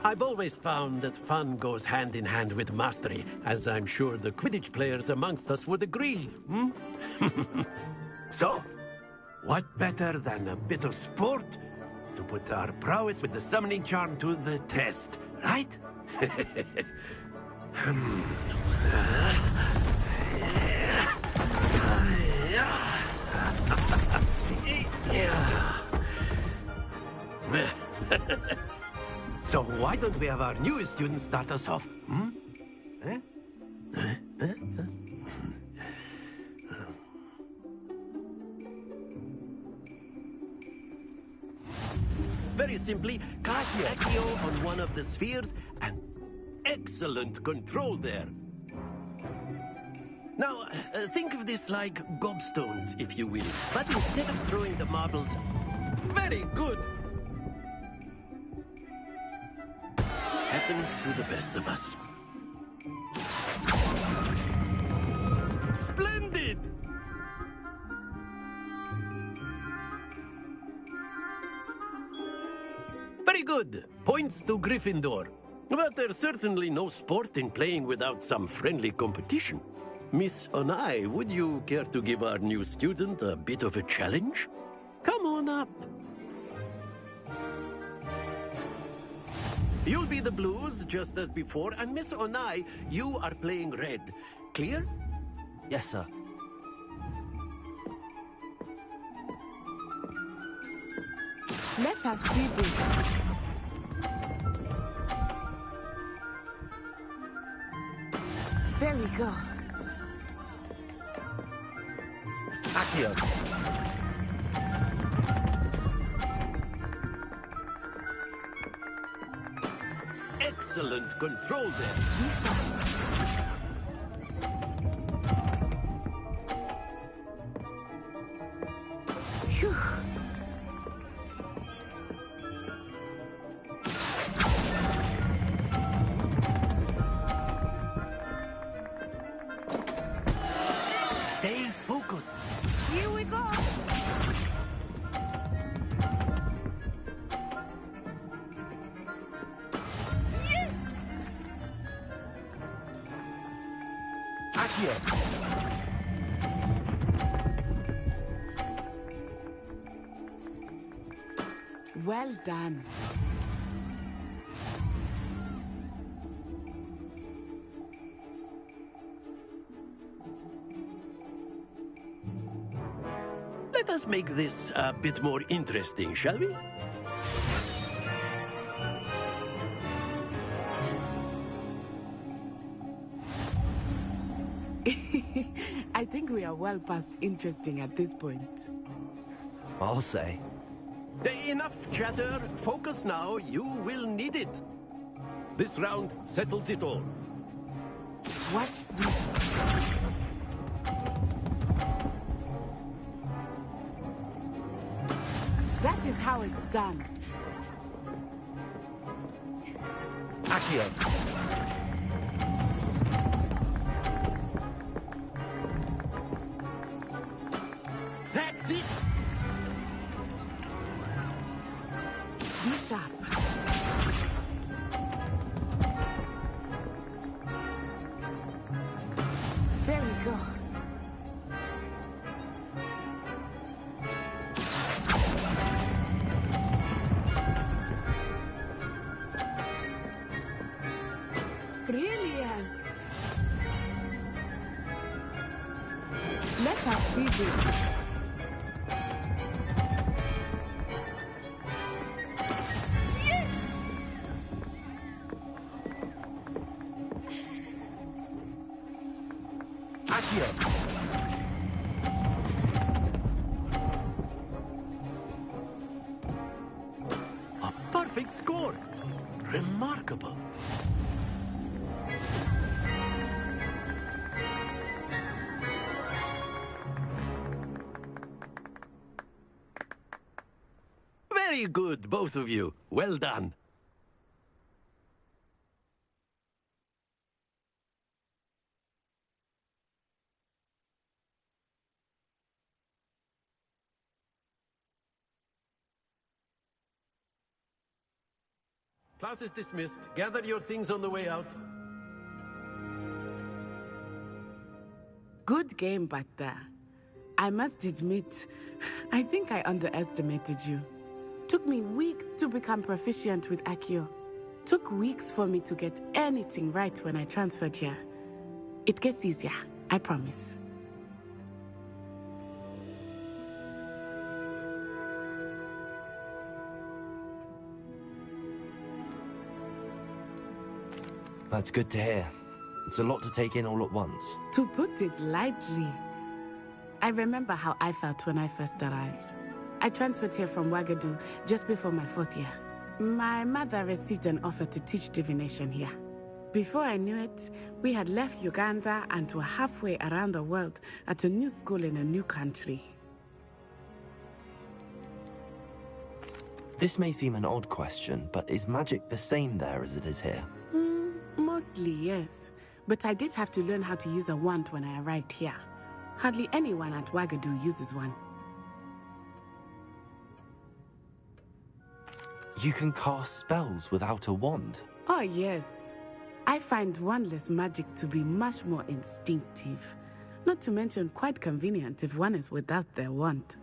I've always found that fun goes hand in hand with mastery, as I'm sure the Quidditch players amongst us would agree. So, what better than a bit of sport to put our prowess with the summoning charm to the test, right? So why don't we have our newest student start us off? Very simply, cast Accio on one of the spheres, and excellent control there. Now, think of this like gobstones, if you will. But instead of throwing the marbles... Very good! Happens to the best of us. Splendid! good. Points to Gryffindor. But there's certainly no sport in playing without some friendly competition. Miss Onai, would you care to give our new student a bit of a challenge? Come on up. You'll be the blues, just as before, and Miss Onai, you are playing red. Clear? Yes, sir. Let us see this. There we go. Accio. Excellent control there. Phew. Stay focused. Here we go. Yes! Accio. Well done. Let us make this a bit more interesting, shall we? I think we are well past interesting at this point. I'll say. Enough chatter. Focus now. You will need it. This round settles it all. Watch this. That is how it's done. Accio. That's it. Be sharp. There we go. Brilliant. Let us see this. Yes! Accio. A perfect score. Remarkable. Very good, both of you. Well done. Class is dismissed. Gather your things on the way out. Good game back there. I must admit, I think I underestimated you. Took me weeks to become proficient with Accio. Took weeks for me to get anything right when I transferred here. It gets easier, I promise. That's good to hear. It's a lot to take in all at once. To put it lightly, I remember how I felt when I first arrived. I transferred here from Wagadu just before my 4th year. My mother received an offer to teach divination here. Before I knew it, we had left Uganda and were halfway around the world at a new school in a new country. This may seem an odd question, but is magic the same there as it is here? Mostly, yes. But I did have to learn how to use a wand when I arrived here. Hardly anyone at Wagadu uses one. You can cast spells without a wand. Oh, yes. I find wandless magic to be much more instinctive. Not to mention quite convenient if one is without their wand.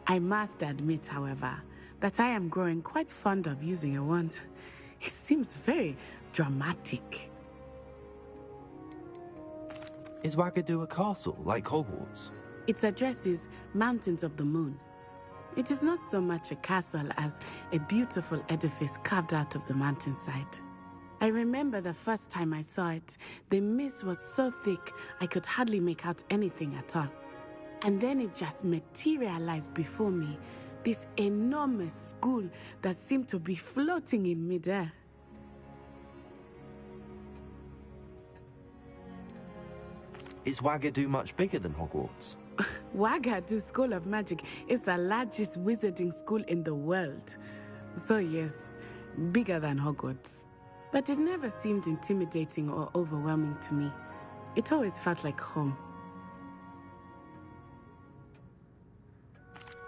I must admit, however, that I am growing quite fond of using a wand. It seems very dramatic. Is Wagadu a castle, like Hogwarts? Its address is Mountains of the Moon. It is not so much a castle as a beautiful edifice carved out of the mountainside. I remember the first time I saw it, the mist was so thick I could hardly make out anything at all. And then it just materialized before me, this enormous school that seemed to be floating in midair. Is Wagadu much bigger than Hogwarts? Wagadu School of Magic is the largest wizarding school in the world. So yes, bigger than Hogwarts. But it never seemed intimidating or overwhelming to me. It always felt like home.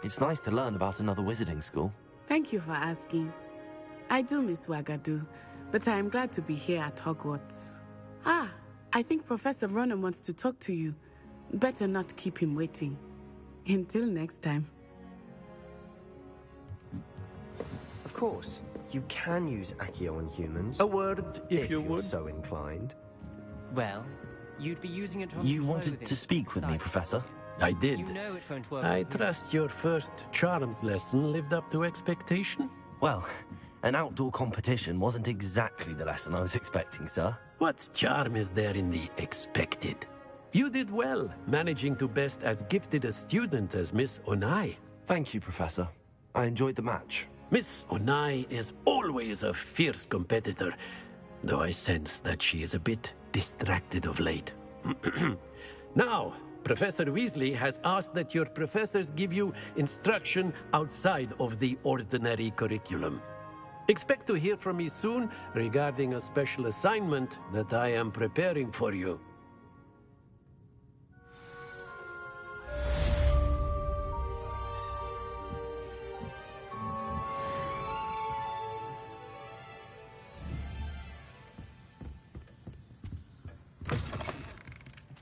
It's nice to learn about another wizarding school. Thank you for asking. I do miss Wagadu, but I am glad to be here at Hogwarts. Ah, I think Professor Ronan wants to talk to you. Better not keep him waiting. Until next time. Of course, you can use Accio on humans. A word, if you you're would. so inclined. Well, you'd be using it on You wanted to speak with me, Professor? I did. You know it won't work. I trust your first charms lesson lived up to expectation? Well, an outdoor competition wasn't exactly the lesson I was expecting, sir. What charm is there in the expected? You did well, managing to best as gifted a student as Miss Onai. Thank you, Professor. I enjoyed the match. Miss Onai is always a fierce competitor, though I sense that she is a bit distracted of late. Now, Professor Weasley has asked that your professors give you instruction outside of the ordinary curriculum. Expect to hear from me soon regarding a special assignment that I am preparing for you.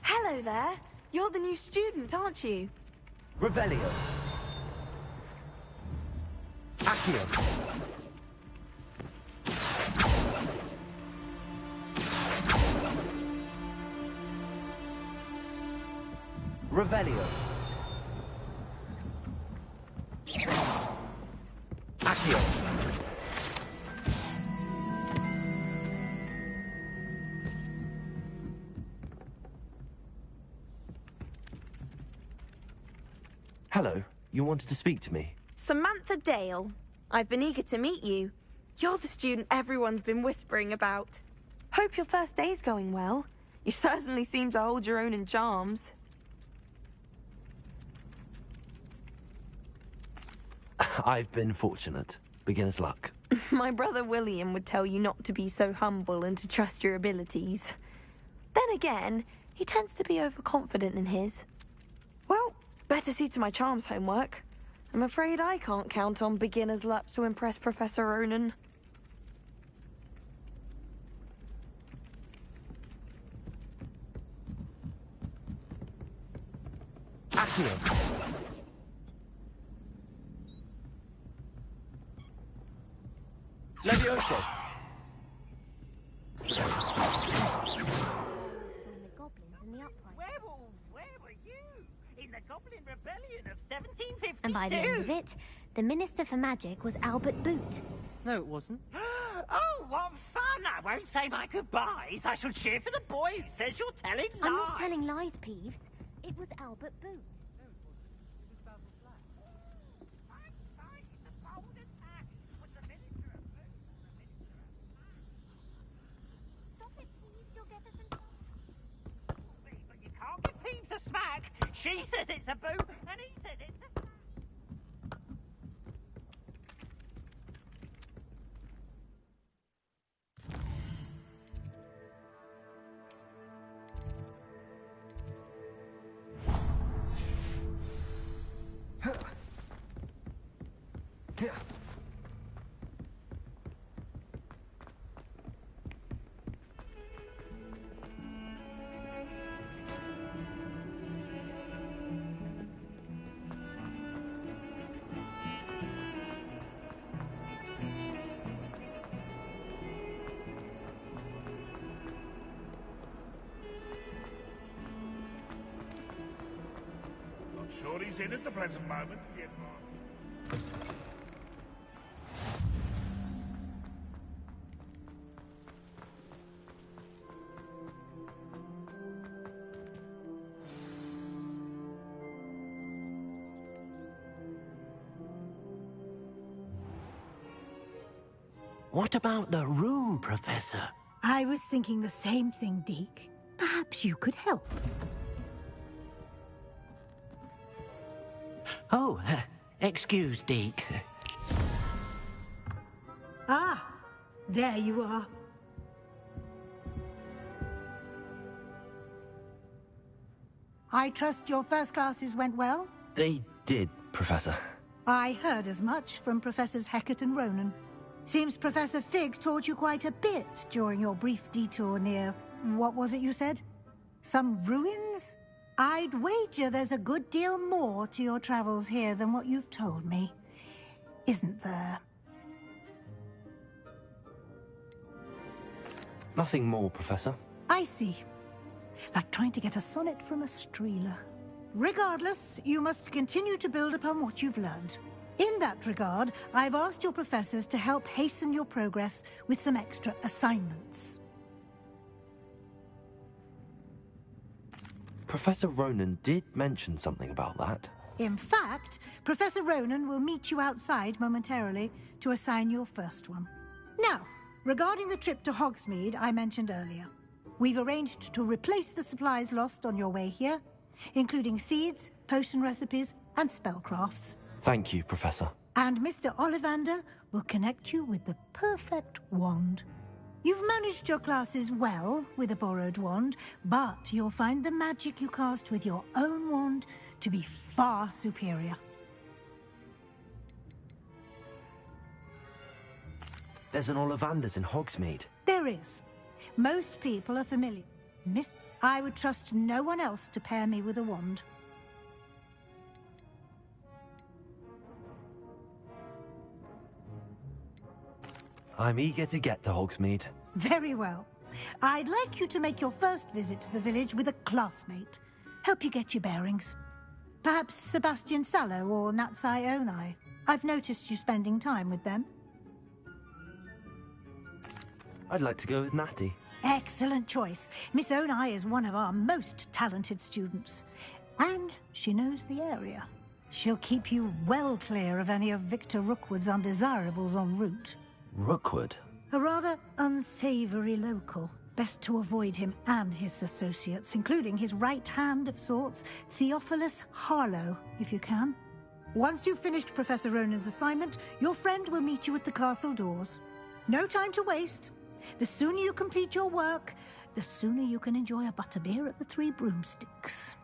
Hello there. You're the new student, aren't you? Revelio. Accio. Revelio. Accio. Hello, you wanted to speak to me? Samantha Dale. I've been eager to meet you. You're the student everyone's been whispering about. Hope your first day's going well. You certainly seem to hold your own in charms. I've been fortunate. Beginner's luck. My brother William would tell you not to be so humble and to trust your abilities. Then again, he tends to be overconfident in his. Well, better see to my charms homework. I'm afraid I can't count on beginner's luck to impress Professor Ronan. Accio. Levioso. Werewolves, where were you? In the Goblin Rebellion of 1752? And by the end of it, the Minister for Magic was Albert Boot. No, it wasn't. Oh, what fun! I won't say my goodbyes. I shall cheer for the boy who says you're telling lies. I'm not telling lies, Peeves. It was Albert Boot. Peeves a smack. She says it's a boo, and he says it's a... sure he's in at the present moment, the headmaster. What about the room, Professor? I was thinking the same thing, Deke. Perhaps you could help. Oh, excuse, Deke. Ah, there you are. I trust your first classes went well? They did, Professor. I heard as much from Professors Hecat and Ronan. Seems Professor Fig taught you quite a bit during your brief detour near... what was it you said? Some ruins? I'd wager there's a good deal more to your travels here than what you've told me. Isn't there? Nothing more, Professor. I see. Like trying to get a sonnet from a streeler. Regardless, you must continue to build upon what you've learned. In that regard, I've asked your professors to help hasten your progress with some extra assignments. Professor Ronan did mention something about that. In fact, Professor Ronan will meet you outside momentarily to assign your first one. Now, regarding the trip to Hogsmeade I mentioned earlier, we've arranged to replace the supplies lost on your way here, including seeds, potion recipes, and spellcrafts. Thank you, Professor. And Mr. Ollivander will connect you with the perfect wand. You've managed your classes well with a borrowed wand, but you'll find the magic you cast with your own wand to be far superior. There's an Ollivander's in Hogsmeade. There is. Most people are familiar. I would trust no one else to pair me with a wand. I'm eager to get to Hogsmeade. Very well. I'd like you to make your first visit to the village with a classmate. Help you get your bearings. Perhaps Sebastian Sallow or Natsai Onai. I've noticed you spending time with them. I'd like to go with Natty. Excellent choice. Miss Onai is one of our most talented students. And she knows the area. She'll keep you well clear of any of Victor Rookwood's undesirables en route. Rookwood? A rather unsavory local. Best to avoid him and his associates, including his right hand of sorts, Theophilus Harlow, if you can. Once you've finished Professor Ronan's assignment, your friend will meet you at the castle doors. No time to waste. The sooner you complete your work, the sooner you can enjoy a butterbeer at the Three Broomsticks.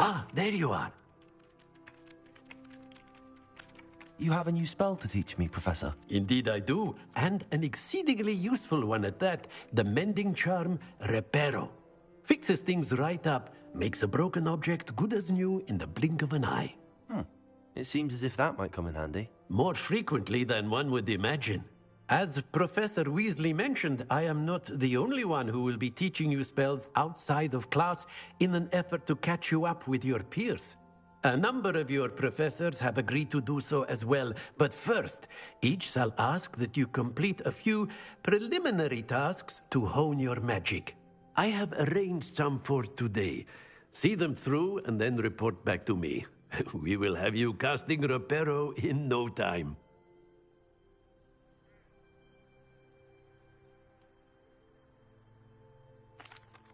Ah, there you are. You have a new spell to teach me, Professor. Indeed I do, and an exceedingly useful one at that. The mending charm, Reparo. Fixes things right up, makes a broken object good as new in the blink of an eye. It seems as if that might come in handy. More frequently than one would imagine. As Professor Weasley mentioned, I am not the only one who will be teaching you spells outside of class in an effort to catch you up with your peers. A number of your professors have agreed to do so as well, but first, each shall ask that you complete a few preliminary tasks to hone your magic. I have arranged some for today. See them through and then report back to me. We will have you casting Reparo in no time.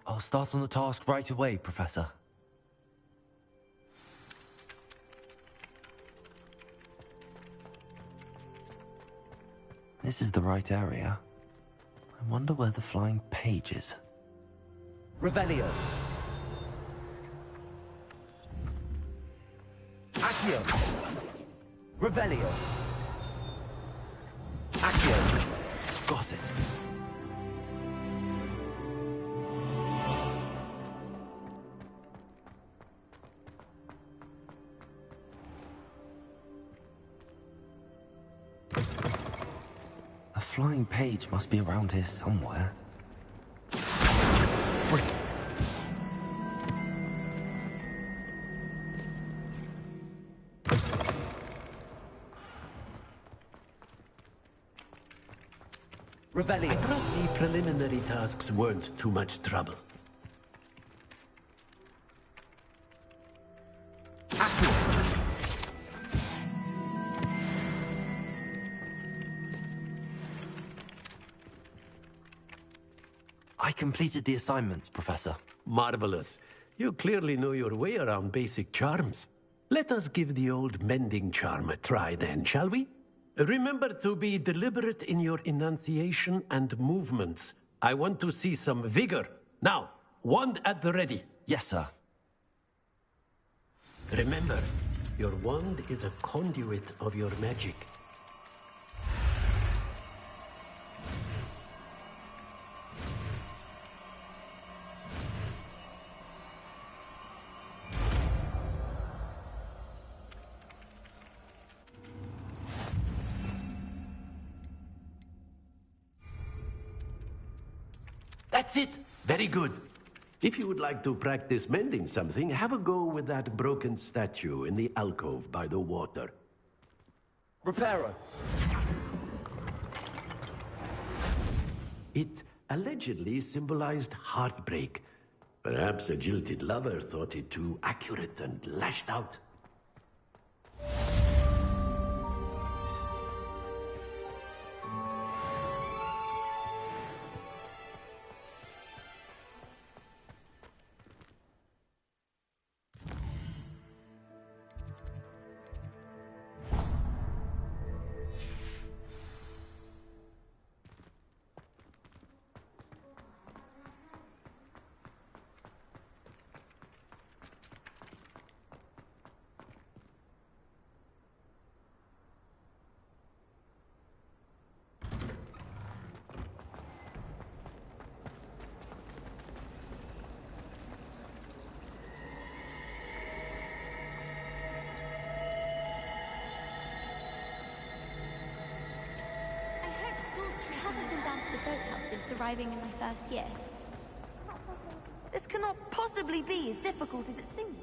I'll start on the task right away, Professor. This is the right area. I wonder where the flying page is. Revelio. Accio. Revelio. Accio. Got it. A flying page must be around here somewhere. Brilliant. Revelio. I trust the preliminary tasks weren't too much trouble. I completed the assignments, Professor. Marvelous. You clearly know your way around basic charms. Let us give the old mending charm a try then, shall we? Remember to be deliberate in your enunciation and movements. I want to see some vigor. Now, wand at the ready. Yes, sir. Remember, your wand is a conduit of your magic. That's it. Very good. If you would like to practice mending something, have a go with that broken statue in the alcove by the water. Reparo. It allegedly symbolized heartbreak. Perhaps a jilted lover thought it too accurate and lashed out. Since arriving in my first year. This cannot possibly be as difficult as it seems.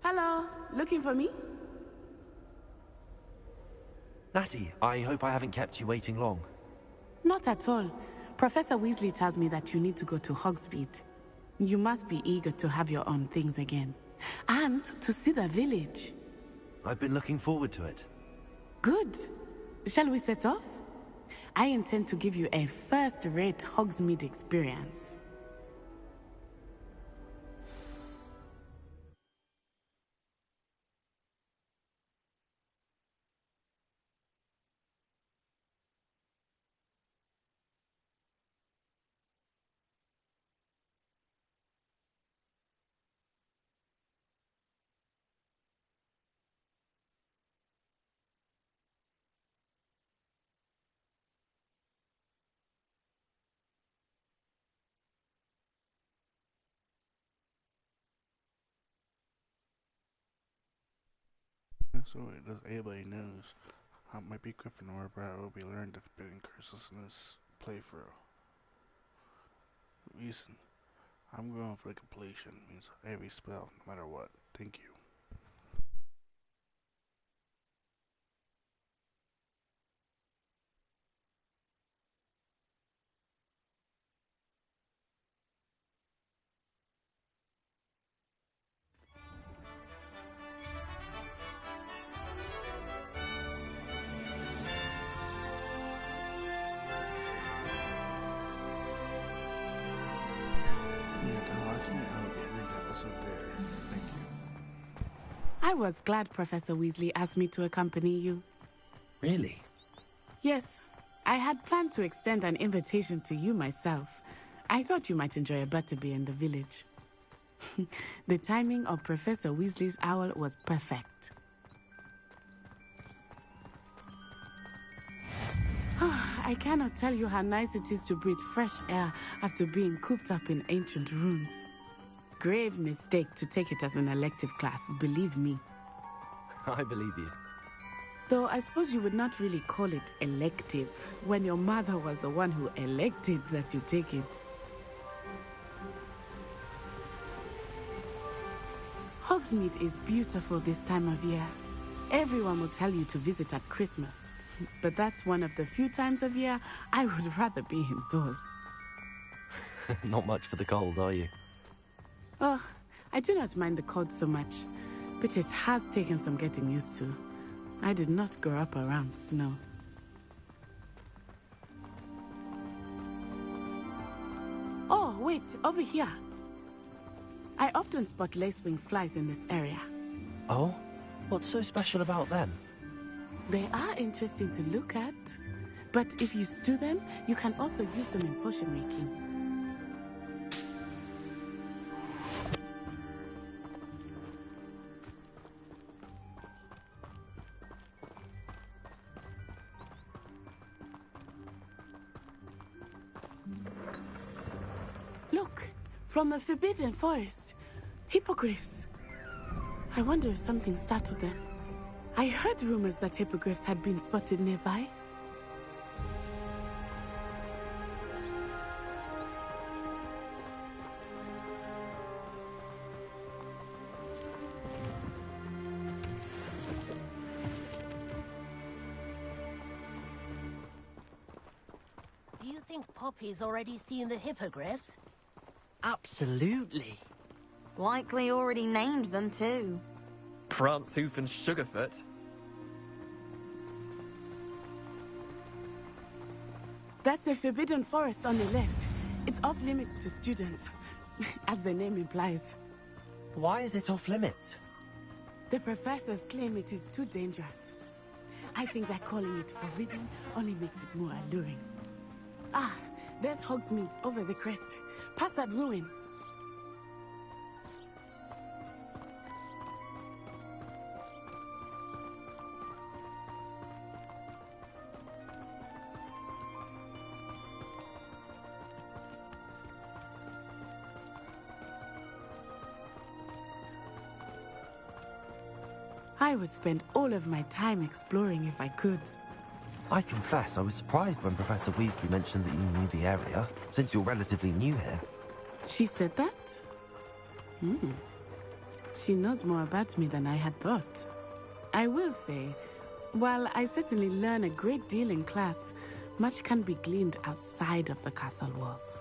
Hello, looking for me? Natty, I hope I haven't kept you waiting long. Not at all. Professor Weasley tells me that you need to go to Hogsmeade. You must be eager to have your own things again. And to see the village. I've been looking forward to it. Good. Shall we set off? I intend to give you a first-rate Hogsmeade experience. So does anybody knows how it might be Gryffindor, but I will be learned of spitting curses in this playthrough. Reason I'm going for the completion means every spell, no matter what. Thank you. I was glad Professor Weasley asked me to accompany you. Really? Yes, I had planned to extend an invitation to you myself. I thought you might enjoy a butterbeer in the village. The timing of Professor Weasley's owl was perfect. I cannot tell you how nice it is to breathe fresh air after being cooped up in ancient rooms. Grave mistake to take it as an elective class, believe me. I believe you. Though I suppose you would not really call it elective when your mother was the one who elected that you take it. Hogsmeade is beautiful this time of year. Everyone will tell you to visit at Christmas. But that's one of the few times of year I would rather be indoors. Not much for the cold, are you? Oh, I do not mind the cold so much, but it has taken some getting used to. I did not grow up around snow. Oh, wait, over here. I often spot lacewing flies in this area. Oh? What's so special about them? They are interesting to look at, but if you stew them, you can also use them in potion making. Look, from the Forbidden Forest, hippogriffs. I wonder if something startled them. I heard rumors that hippogriffs had been spotted nearby. Do you think Poppy's already seen the hippogriffs? Absolutely. Likely already named them too. Prance, Hoof and Sugarfoot. That's the Forbidden Forest on the left. It's off limits to students, as the name implies. Why is it off limits? The professors claim it is too dangerous. I think that calling it forbidden only makes it more alluring. Ah, there's Hogsmeade over the crest. Past that ruin. I would spend all of my time exploring if I could. I confess, I was surprised when Professor Weasley mentioned that you knew the area, since you're relatively new here. She said that? She knows more about me than I had thought. I will say, while I certainly learn a great deal in class, much can be gleaned outside of the castle walls.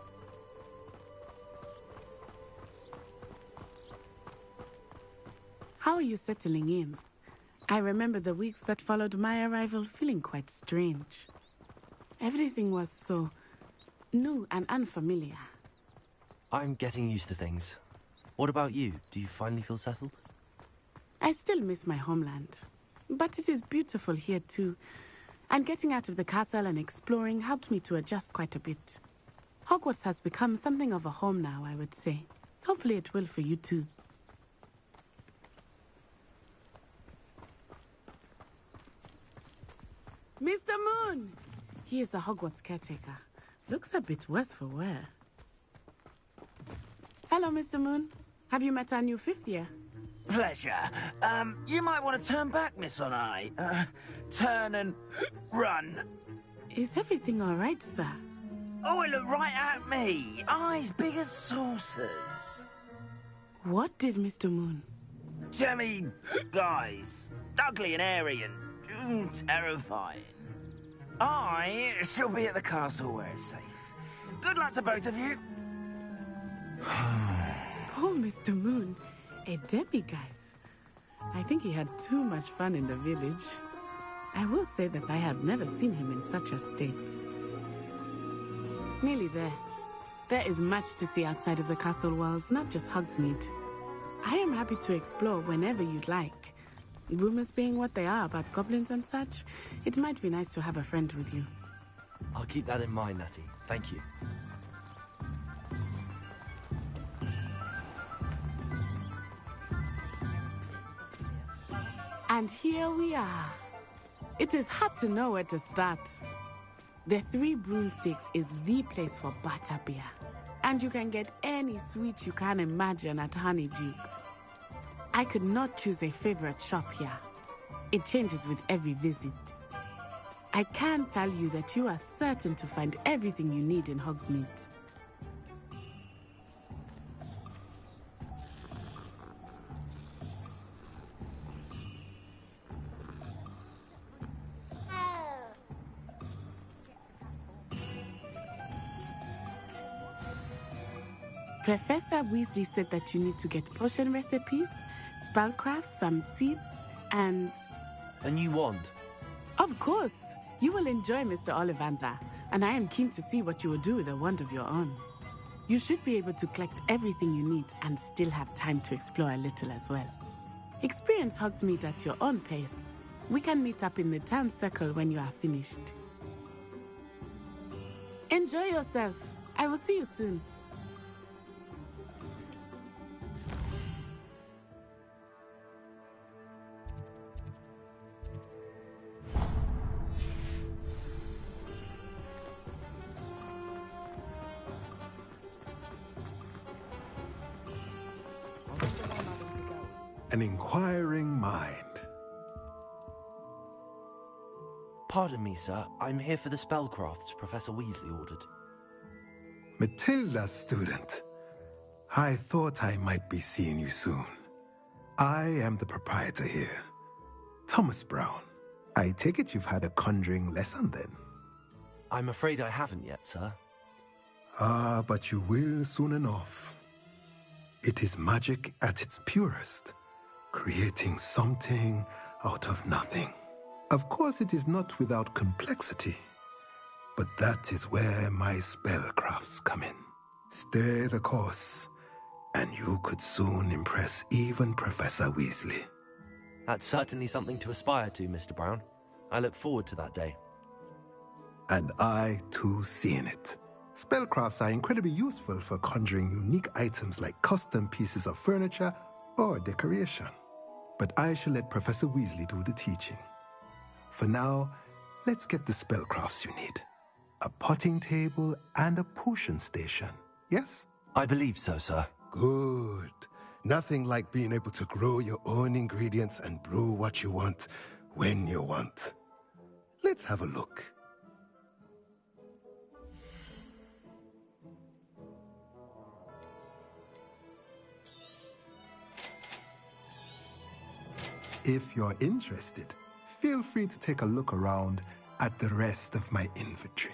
How are you settling in? I remember the weeks that followed my arrival feeling quite strange. Everything was so new and unfamiliar. I'm getting used to things. What about you? Do you finally feel settled? I still miss my homeland, but it is beautiful here too. And getting out of the castle and exploring helped me to adjust quite a bit. Hogwarts has become something of a home now, I would say. Hopefully it will for you too. Mr. Moon! He is the Hogwarts caretaker. Looks a bit worse for wear. Hello, Mr. Moon. Have you met our new fifth year? Pleasure. You might want to turn back, Miss On-Eye. Turn and run. Is everything all right, sir? Oh, it looked right at me. Eyes big as saucers. What did Mr. Moon? Jemmy guys. Ugly and airy and terrifying. I shall be at the castle where it's safe. Good luck to both of you. Poor Mr. Moon. A demiguise. I think he had too much fun in the village. I will say that I have never seen him in such a state. Nearly there. There is much to see outside of the castle walls, not just Hogsmeade. I am happy to explore whenever you'd like. Rumors being what they are about goblins and such, it might be nice to have a friend with you. I'll keep that in mind, Natty. Thank you. And here we are. It is hard to know where to start. The Three Broomsticks is the place for butterbeer. And you can get any sweet you can imagine at Honeydukes. I could not choose a favorite shop here. It changes with every visit. I can tell you that you are certain to find everything you need in Hogsmeade. Professor Weasley said that you need to get potion recipes, spellcrafts, some seeds, and... A new wand? Of course! You will enjoy Mr. Ollivander, and I am keen to see what you will do with a wand of your own. You should be able to collect everything you need and still have time to explore a little as well. Experience Hogsmeade at your own pace. We can meet up in the town circle when you are finished. Enjoy yourself. I will see you soon. An inquiring mind. Pardon me, sir. I'm here for the spellcrafts Professor Weasley ordered. Matilda's student. I thought I might be seeing you soon. I am the proprietor here, Thomas Brown. I take it you've had a conjuring lesson then? I'm afraid I haven't yet, sir. Ah, but you will soon enough. It is magic at its purest, creating something out of nothing. Of course, it is not without complexity, but that is where my spellcrafts come in. Stay the course, and you could soon impress even Professor Weasley. That's certainly something to aspire to, Mr. Brown. I look forward to that day. And I, too, see in it. Spellcrafts are incredibly useful for conjuring unique items like custom pieces of furniture or decoration. But I shall let Professor Weasley do the teaching. For now, let's get the spellcrafts you need. A potting table and a potion station, yes? I believe so, sir. Good. Nothing like being able to grow your own ingredients and brew what you want, when you want. Let's have a look. If you're interested, feel free to take a look around at the rest of my inventory.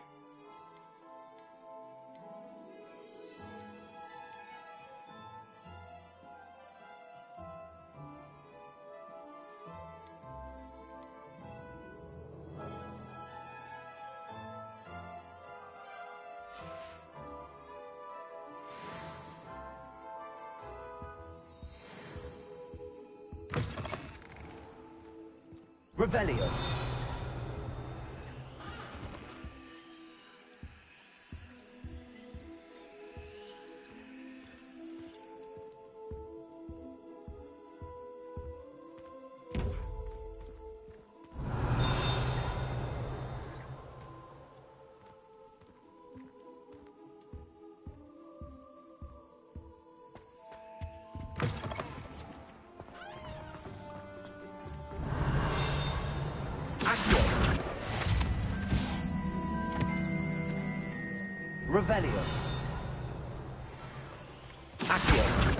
Revelio. Revelio. Accio.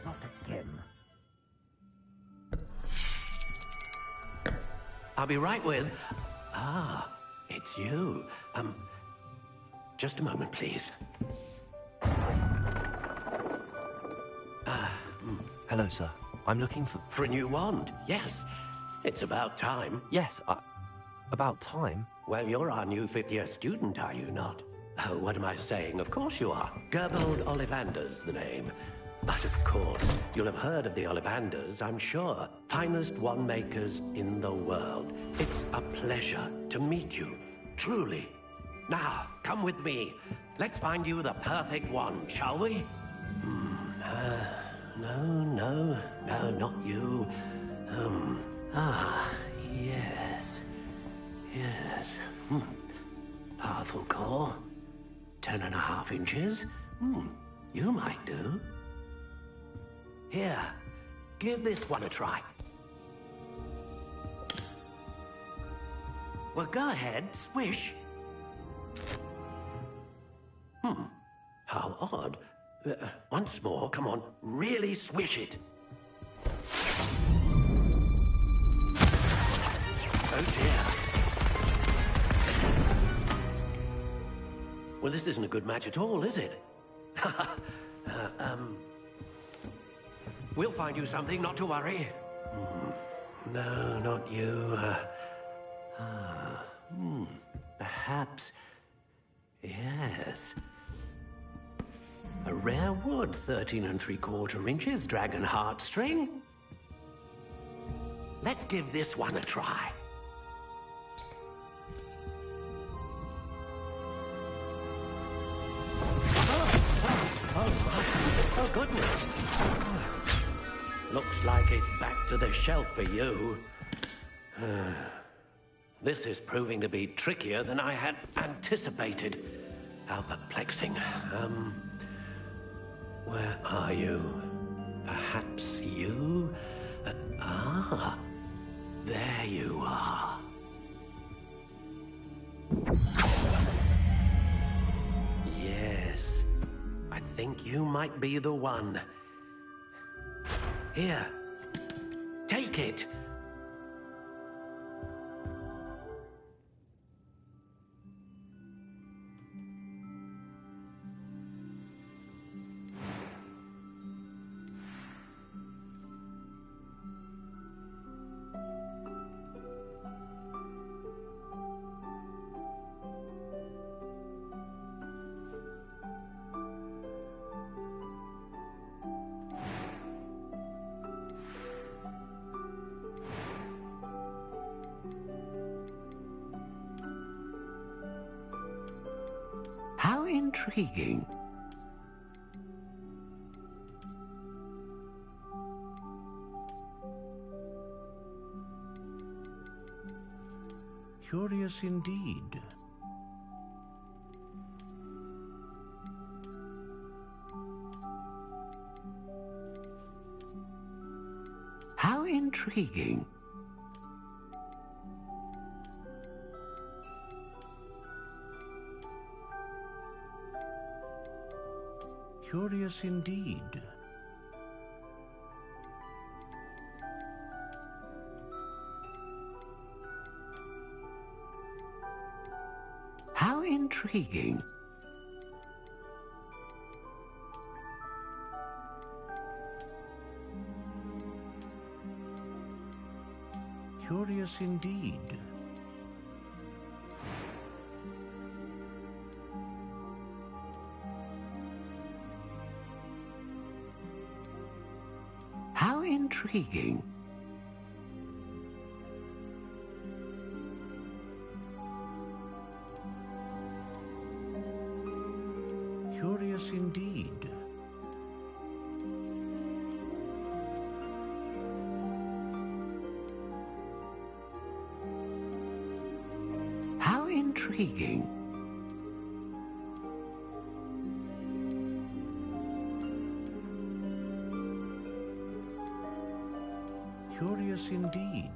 Not again. I'll be right with... Ah, it's you. Just a moment, please. Hello, sir. I'm looking for... For a new wand, yes. It's about time. Yes, about time? Well, you're our new fifth-year student, are you not? Oh, what am I saying? Of course you are. Gerbold Ollivander's the name. But of course, you'll have heard of the Ollivanders, I'm sure. Finest wand makers in the world. It's a pleasure to meet you, truly. Now, come with me. Let's find you the perfect wand, shall we? No, not you. Yes. Yes. Powerful core. 10.5 inches. You might do. Here, give this one a try. Well, go ahead, swish. How odd. Once more, come on, really swish it. Oh dear. Well, this isn't a good match at all, is it? We'll find you something, not to worry. No, not you. Perhaps... Yes. A rare wood, 13 3/4 inches, dragon heartstring. Let's give this one a try. Oh, goodness. Looks like it's back to the shelf for you. This is proving to be trickier than I had anticipated. How perplexing. Where are you? Perhaps you? There you are. Yes, I think you might be the one. Here, take it. How intriguing. Curious indeed. How intriguing. Curious indeed. How intriguing. Curious indeed. How intriguing. Curious indeed. How intriguing. Curious indeed.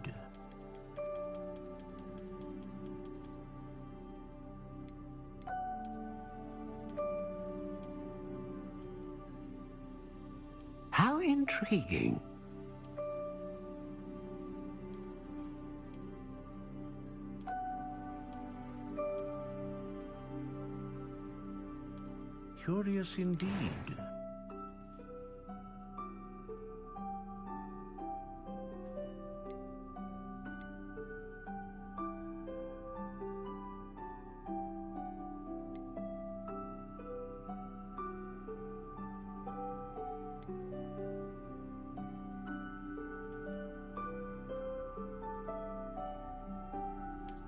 How intriguing. curious indeed.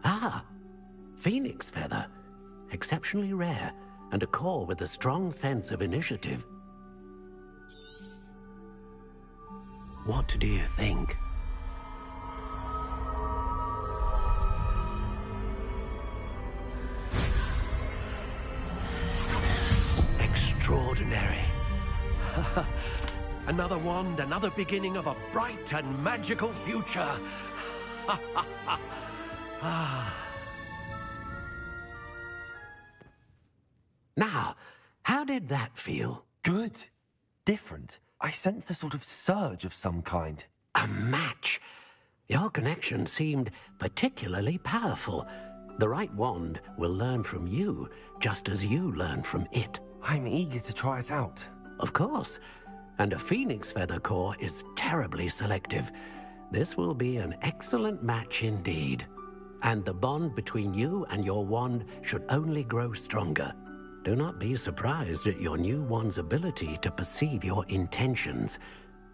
Ah, phoenix feather. Exceptionally rare, and a core with a strong sense of initiative. What do you think? Extraordinary. Another wand, another beginning of a bright and magical future. Now, how did that feel? Good. Different. I sensed a sort of surge of some kind. A match. Your connection seemed particularly powerful. The right wand will learn from you, just as you learn from it. I'm eager to try it out. Of course. And a phoenix feather core is terribly selective. This will be an excellent match indeed. And the bond between you and your wand should only grow stronger. Do not be surprised at your new wand's ability to perceive your intentions,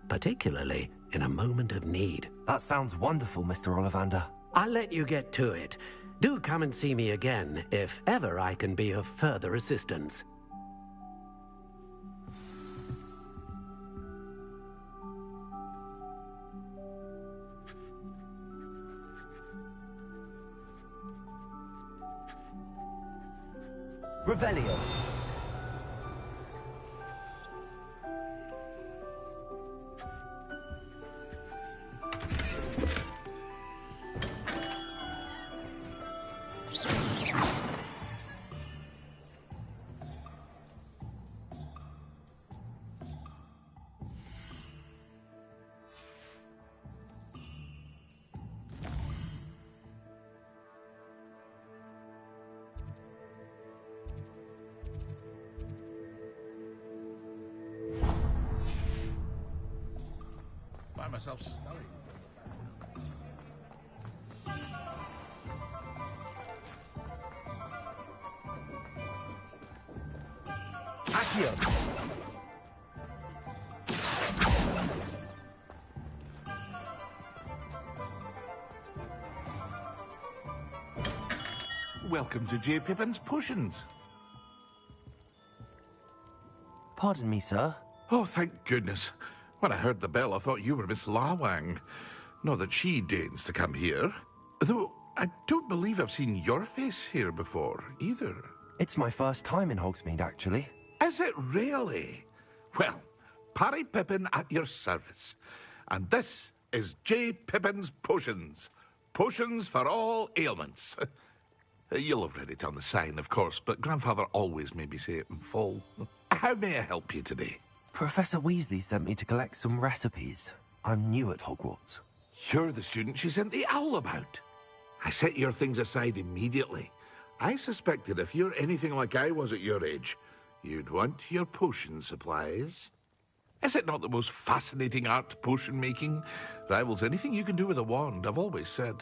particularly in a moment of need. That sounds wonderful, Mr. Ollivander. I'll let you get to it. Do come and see me again if ever I can be of further assistance. Revelio. Find myself studying. Accio. Welcome to J. Pippin's Potions. Pardon me, sir. Oh, thank goodness. When I heard the bell, I thought you were Miss Lawang. Not that she deigns to come here. Though, I don't believe I've seen your face here before, either. It's my first time in Hogsmeade, actually. Is it really? Well, Parry Pippin at your service. And this is J. Pippin's Potions. Potions for all ailments. You'll have read it on the sign, of course, but Grandfather always made me say it in full. How may I help you today? Professor Weasley sent me to collect some recipes. I'm new at Hogwarts. You're the student she sent the owl about. I set your things aside immediately. I suspected if you're anything like I was at your age, you'd want your potion supplies. Is it not the most fascinating art, potion making? Rivals anything you can do with a wand, I've always said.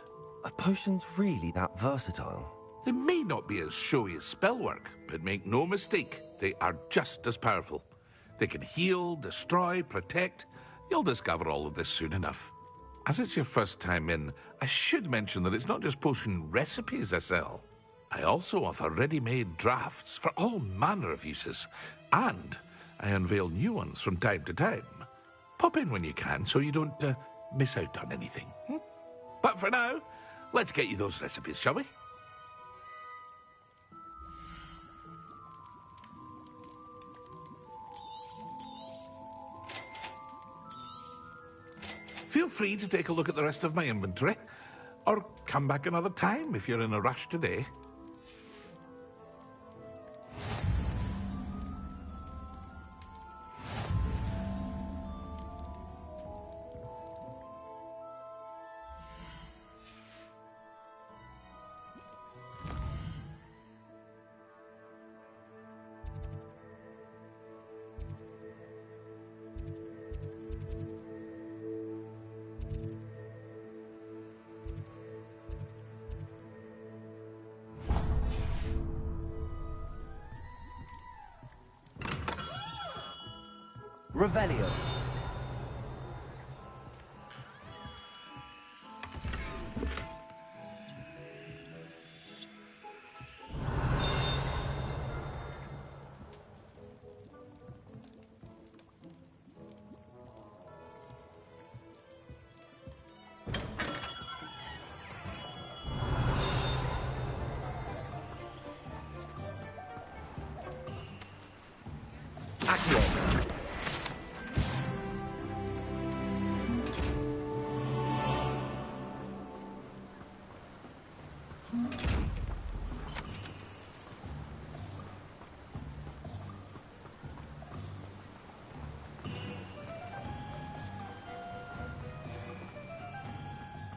Are potions really that versatile? They may not be as showy as spellwork, but make no mistake, they are just as powerful. They can heal, destroy, protect. You'll discover all of this soon enough. As it's your first time in, I should mention that it's not just potion recipes I sell. I also offer ready-made drafts for all manner of uses, and I unveil new ones from time to time. Pop in when you can so you don't miss out on anything. But for now, let's get you those recipes, shall we? Feel free to take a look at the rest of my inventory, or come back another time if you're in a rush today. Revelio.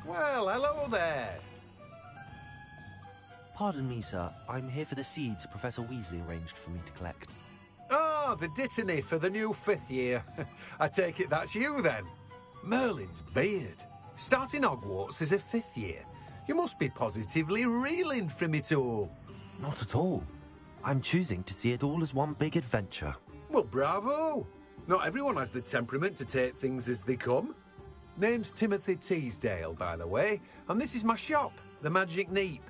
Well, hello there. Pardon me, sir. I'm here for the seeds Professor Weasley arranged for me to collect. Ah, the dittany for the new 5th year. I take it that's you, then. Merlin's beard. Starting Hogwarts as a 5th year. You must be positively reeling from it all. Not at all. I'm choosing to see it all as one big adventure. Well, bravo. Not everyone has the temperament to take things as they come. Name's Timothy Teasdale, by the way, and this is my shop, the Magic Neep.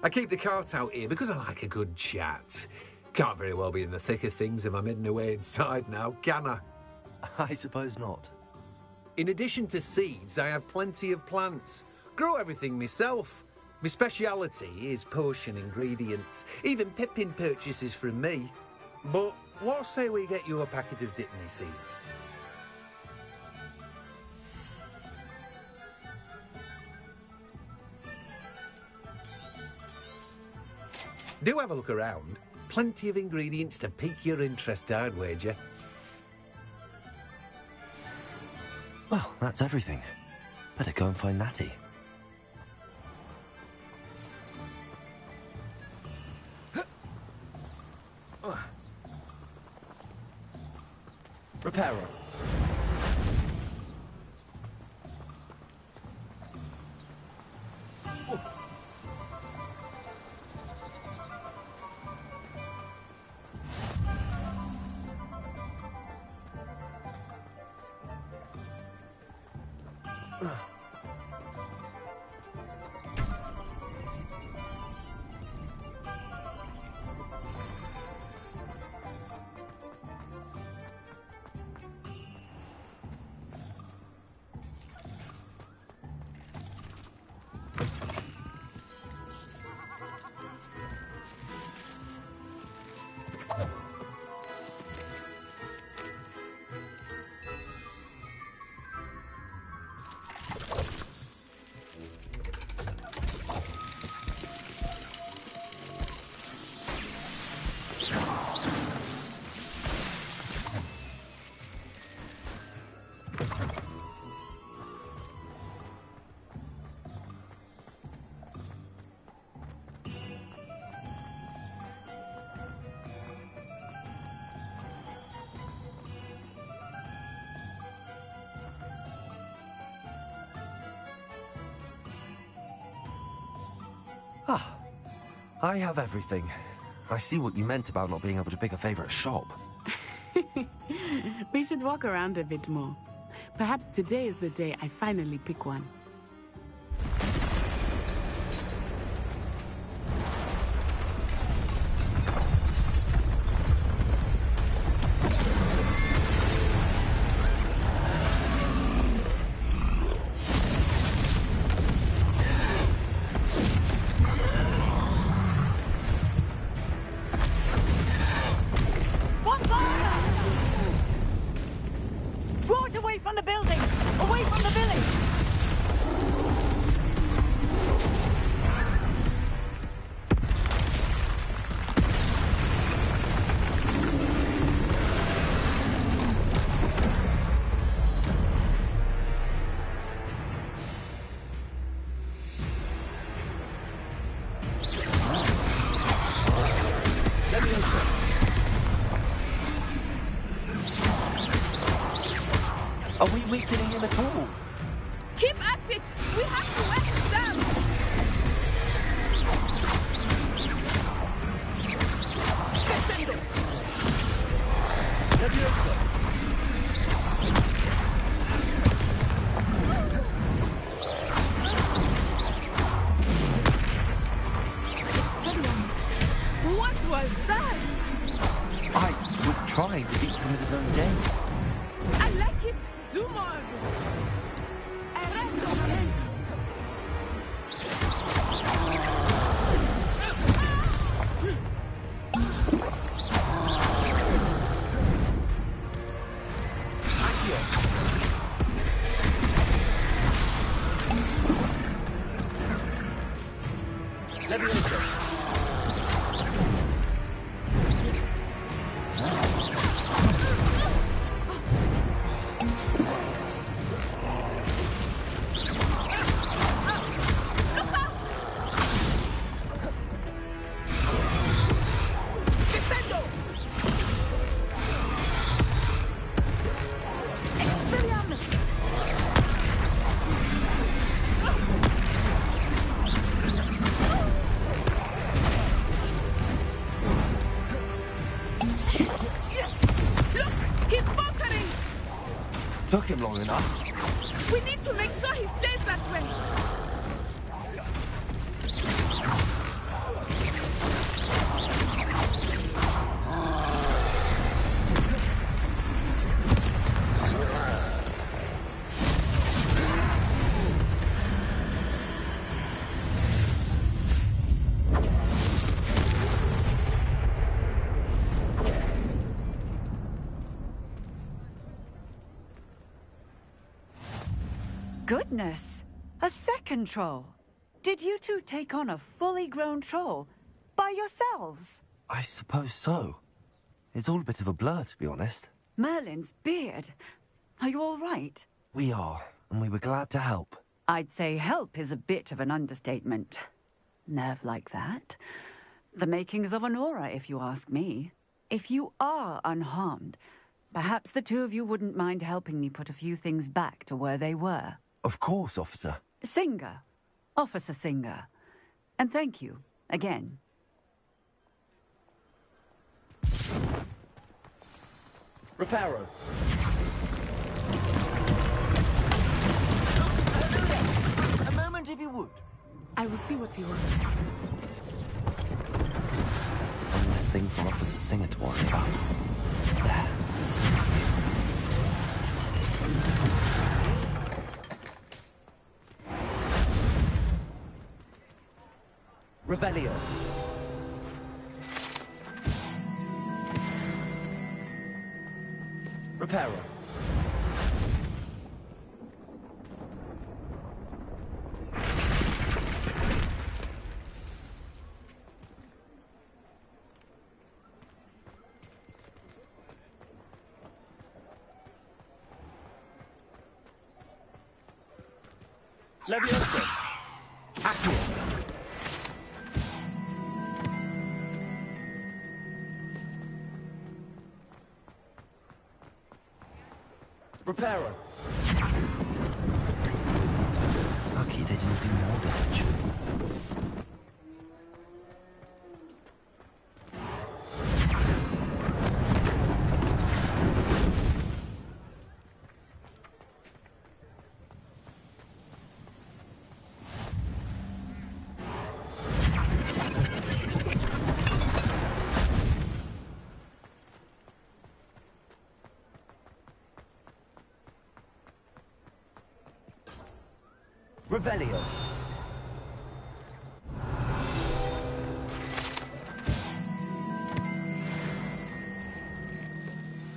I keep the cart out here because I like a good chat. Can't very well be in the thick of things if I'm hidden away inside now, can I? I suppose not. In addition to seeds, I have plenty of plants. Grow everything myself. My speciality is potion ingredients. Even Pippin purchases from me. But what say we get you a packet of Dittany seeds? Do have a look around. Plenty of ingredients to pique your interest, I'd wager. Well, that's everything. Better go and find Natty. Reparo. Ah, I have everything. I see what you meant about not being able to pick a favorite shop. We should walk around a bit more. Perhaps today is the day I finally pick one. Draw it away from the building! Away from the village! Are we weakening him at all? Keep at it! We have to wear him down! Leviosa! trying to beat him at his own game. I like it. Do more of it. Arrendo, arrendo. Took him long enough. We need to make sure he stays that way. Goodness! A second troll! Did you two take on a fully grown troll? By yourselves? I suppose so. It's all a bit of a blur, to be honest. Merlin's beard. Are you all right? We are, and we were glad to help. I'd say help is a bit of an understatement. Nerve like that. The makings of an aura, if you ask me. If you are unharmed, perhaps the two of you wouldn't mind helping me put a few things back to where they were. Of course, officer. Singer. Officer Singer. And thank you, again. Reparo. A moment, if you would. I will see what he wants. One less thing for Officer Singer to worry about. Revelio. Reparo. Leviosa. Accio. Reparo. Lucky they didn't do more damage. Revelio.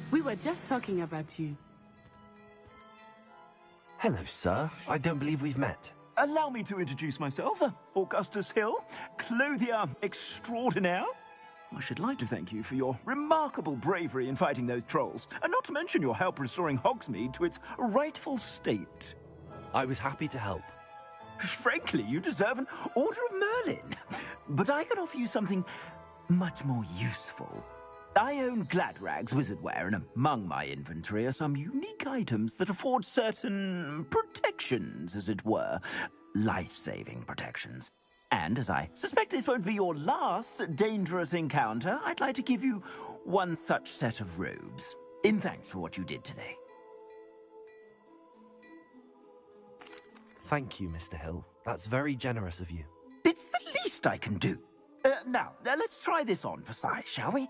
We were just talking about you. Hello, sir. I don't believe we've met. Allow me to introduce myself, Augustus Hill, clothier extraordinaire. I should like to thank you for your remarkable bravery in fighting those trolls, and not to mention your help restoring Hogsmeade to its rightful state. I was happy to help. Frankly, you deserve an Order of Merlin. But I can offer you something much more useful. I own Gladrag's wizardware, and among my inventory are some unique items that afford certain protections, as it were. Life-saving protections. And as I suspect this won't be your last dangerous encounter, I'd like to give you one such set of robes, in thanks for what you did today. Thank you, Mr. Hill. That's very generous of you. It's the least I can do. Now, let's try this on for size, shall we?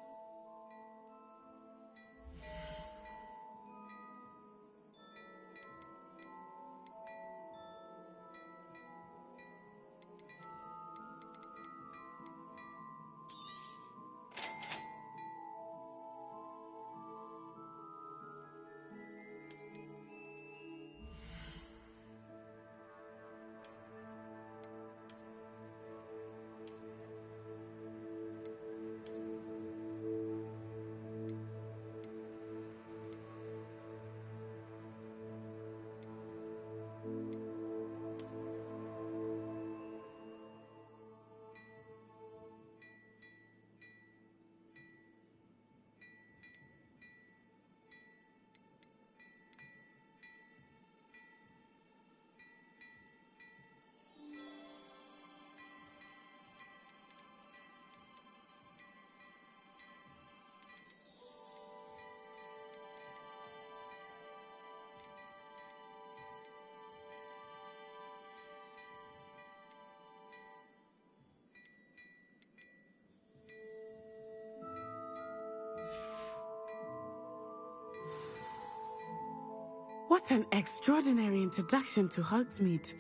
What an extraordinary introduction to Hogsmeade.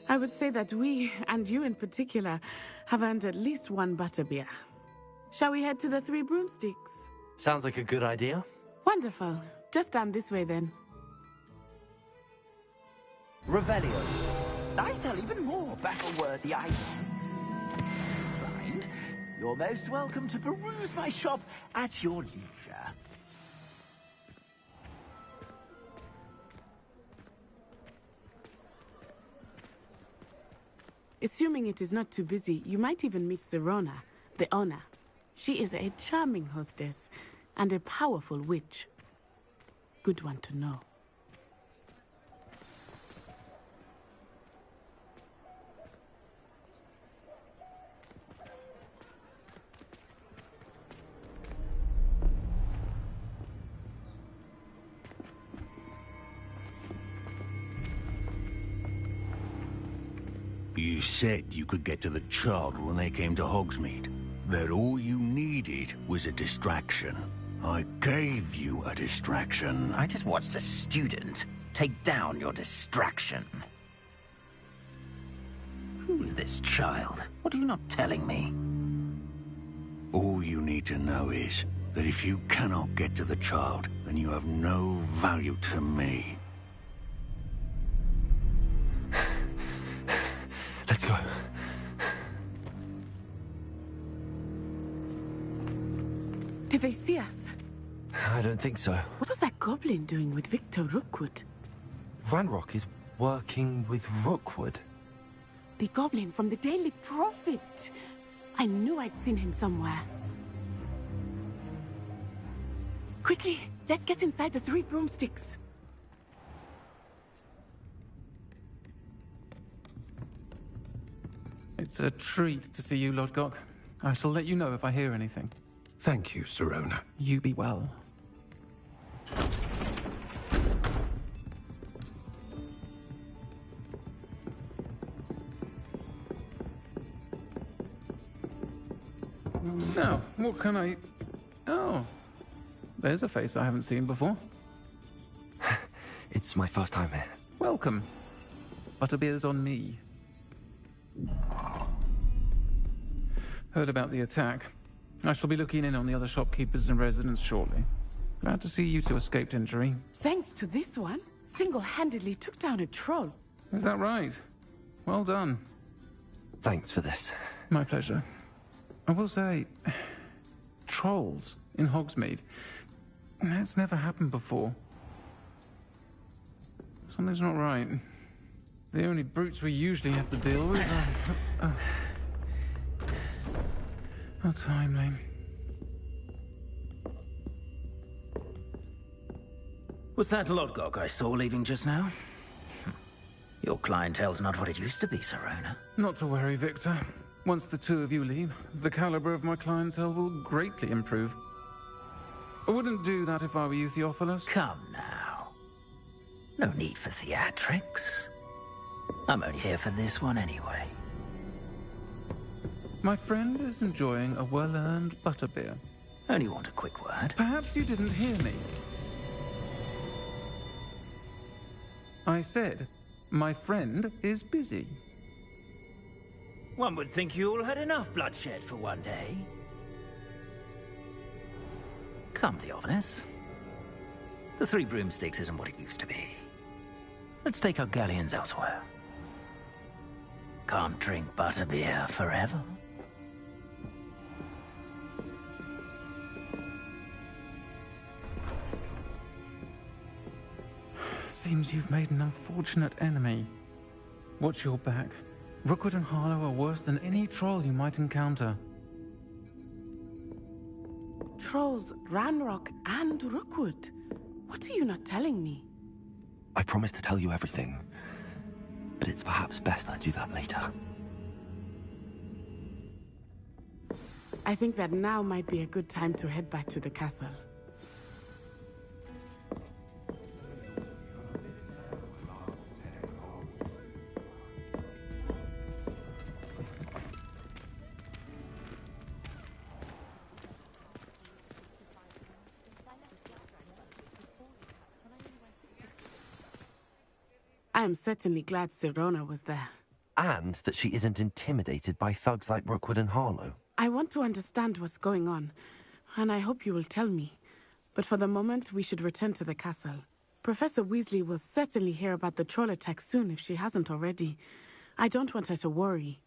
I would say that we, and you in particular, have earned at least one butterbeer. Shall we head to the Three Broomsticks? Sounds like a good idea. Wonderful. Just down this way then. Revelio. I sell even more battle-worthy items. Blind, you're most welcome to peruse my shop at your leisure. Assuming it is not too busy, you might even meet Serona, the owner. She is a charming hostess and a powerful witch. Good one to know. You said you could get to the child when they came to Hogsmeade. That all you needed was a distraction. I gave you a distraction. I just watched a student take down your distraction. Who's this child? What are you not telling me? All you need to know is that if you cannot get to the child, then you have no value to me. Let's go. Did they see us? I don't think so. What was that goblin doing with Victor Rookwood? Ranrock is working with Rookwood. The goblin from the Daily Prophet. I knew I'd seen him somewhere. Quickly, let's get inside the Three Broomsticks. It's a treat to see you, Lodgok. I shall let you know if I hear anything. Thank you, Serona. You be well. Now, what can I... Oh, there's a face I haven't seen before. It's my first time here. Welcome. Butterbeer's on me. Heard about the attack. I shall be looking in on the other shopkeepers and residents shortly. Glad to see you two escaped injury. Thanks to this one, single-handedly took down a troll. Is that right? Well done. Thanks for this. My pleasure. I will say, trolls in Hogsmeade. That's never happened before. Something's not right. The only brutes we usually have to deal with are... How timely. Was that Lodgok I saw leaving just now? Your clientele's not what it used to be, Serona. Not to worry, Victor. Once the two of you leave, the caliber of my clientele will greatly improve. I wouldn't do that if I were you, Theophilus. Come now. No need for theatrics. I'm only here for this one anyway. My friend is enjoying a well-earned butterbeer. Only want a quick word. Perhaps you didn't hear me. I said, my friend is busy. One would think you all had enough bloodshed for one day. Come, Theophilus. The Three Broomsticks isn't what it used to be. Let's take our galleons elsewhere. Can't drink butterbeer forever. Seems you've made an unfortunate enemy. Watch your back. Rookwood and Harlow are worse than any troll you might encounter. Trolls, Ranrock, and Rookwood. What are you not telling me? I promise to tell you everything, but it's perhaps best I do that later. I think that now might be a good time to head back to the castle. I am certainly glad Sirona was there. And that she isn't intimidated by thugs like Rookwood and Harlow. I want to understand what's going on, and I hope you will tell me. But for the moment, we should return to the castle. Professor Weasley will certainly hear about the troll attack soon if she hasn't already. I don't want her to worry.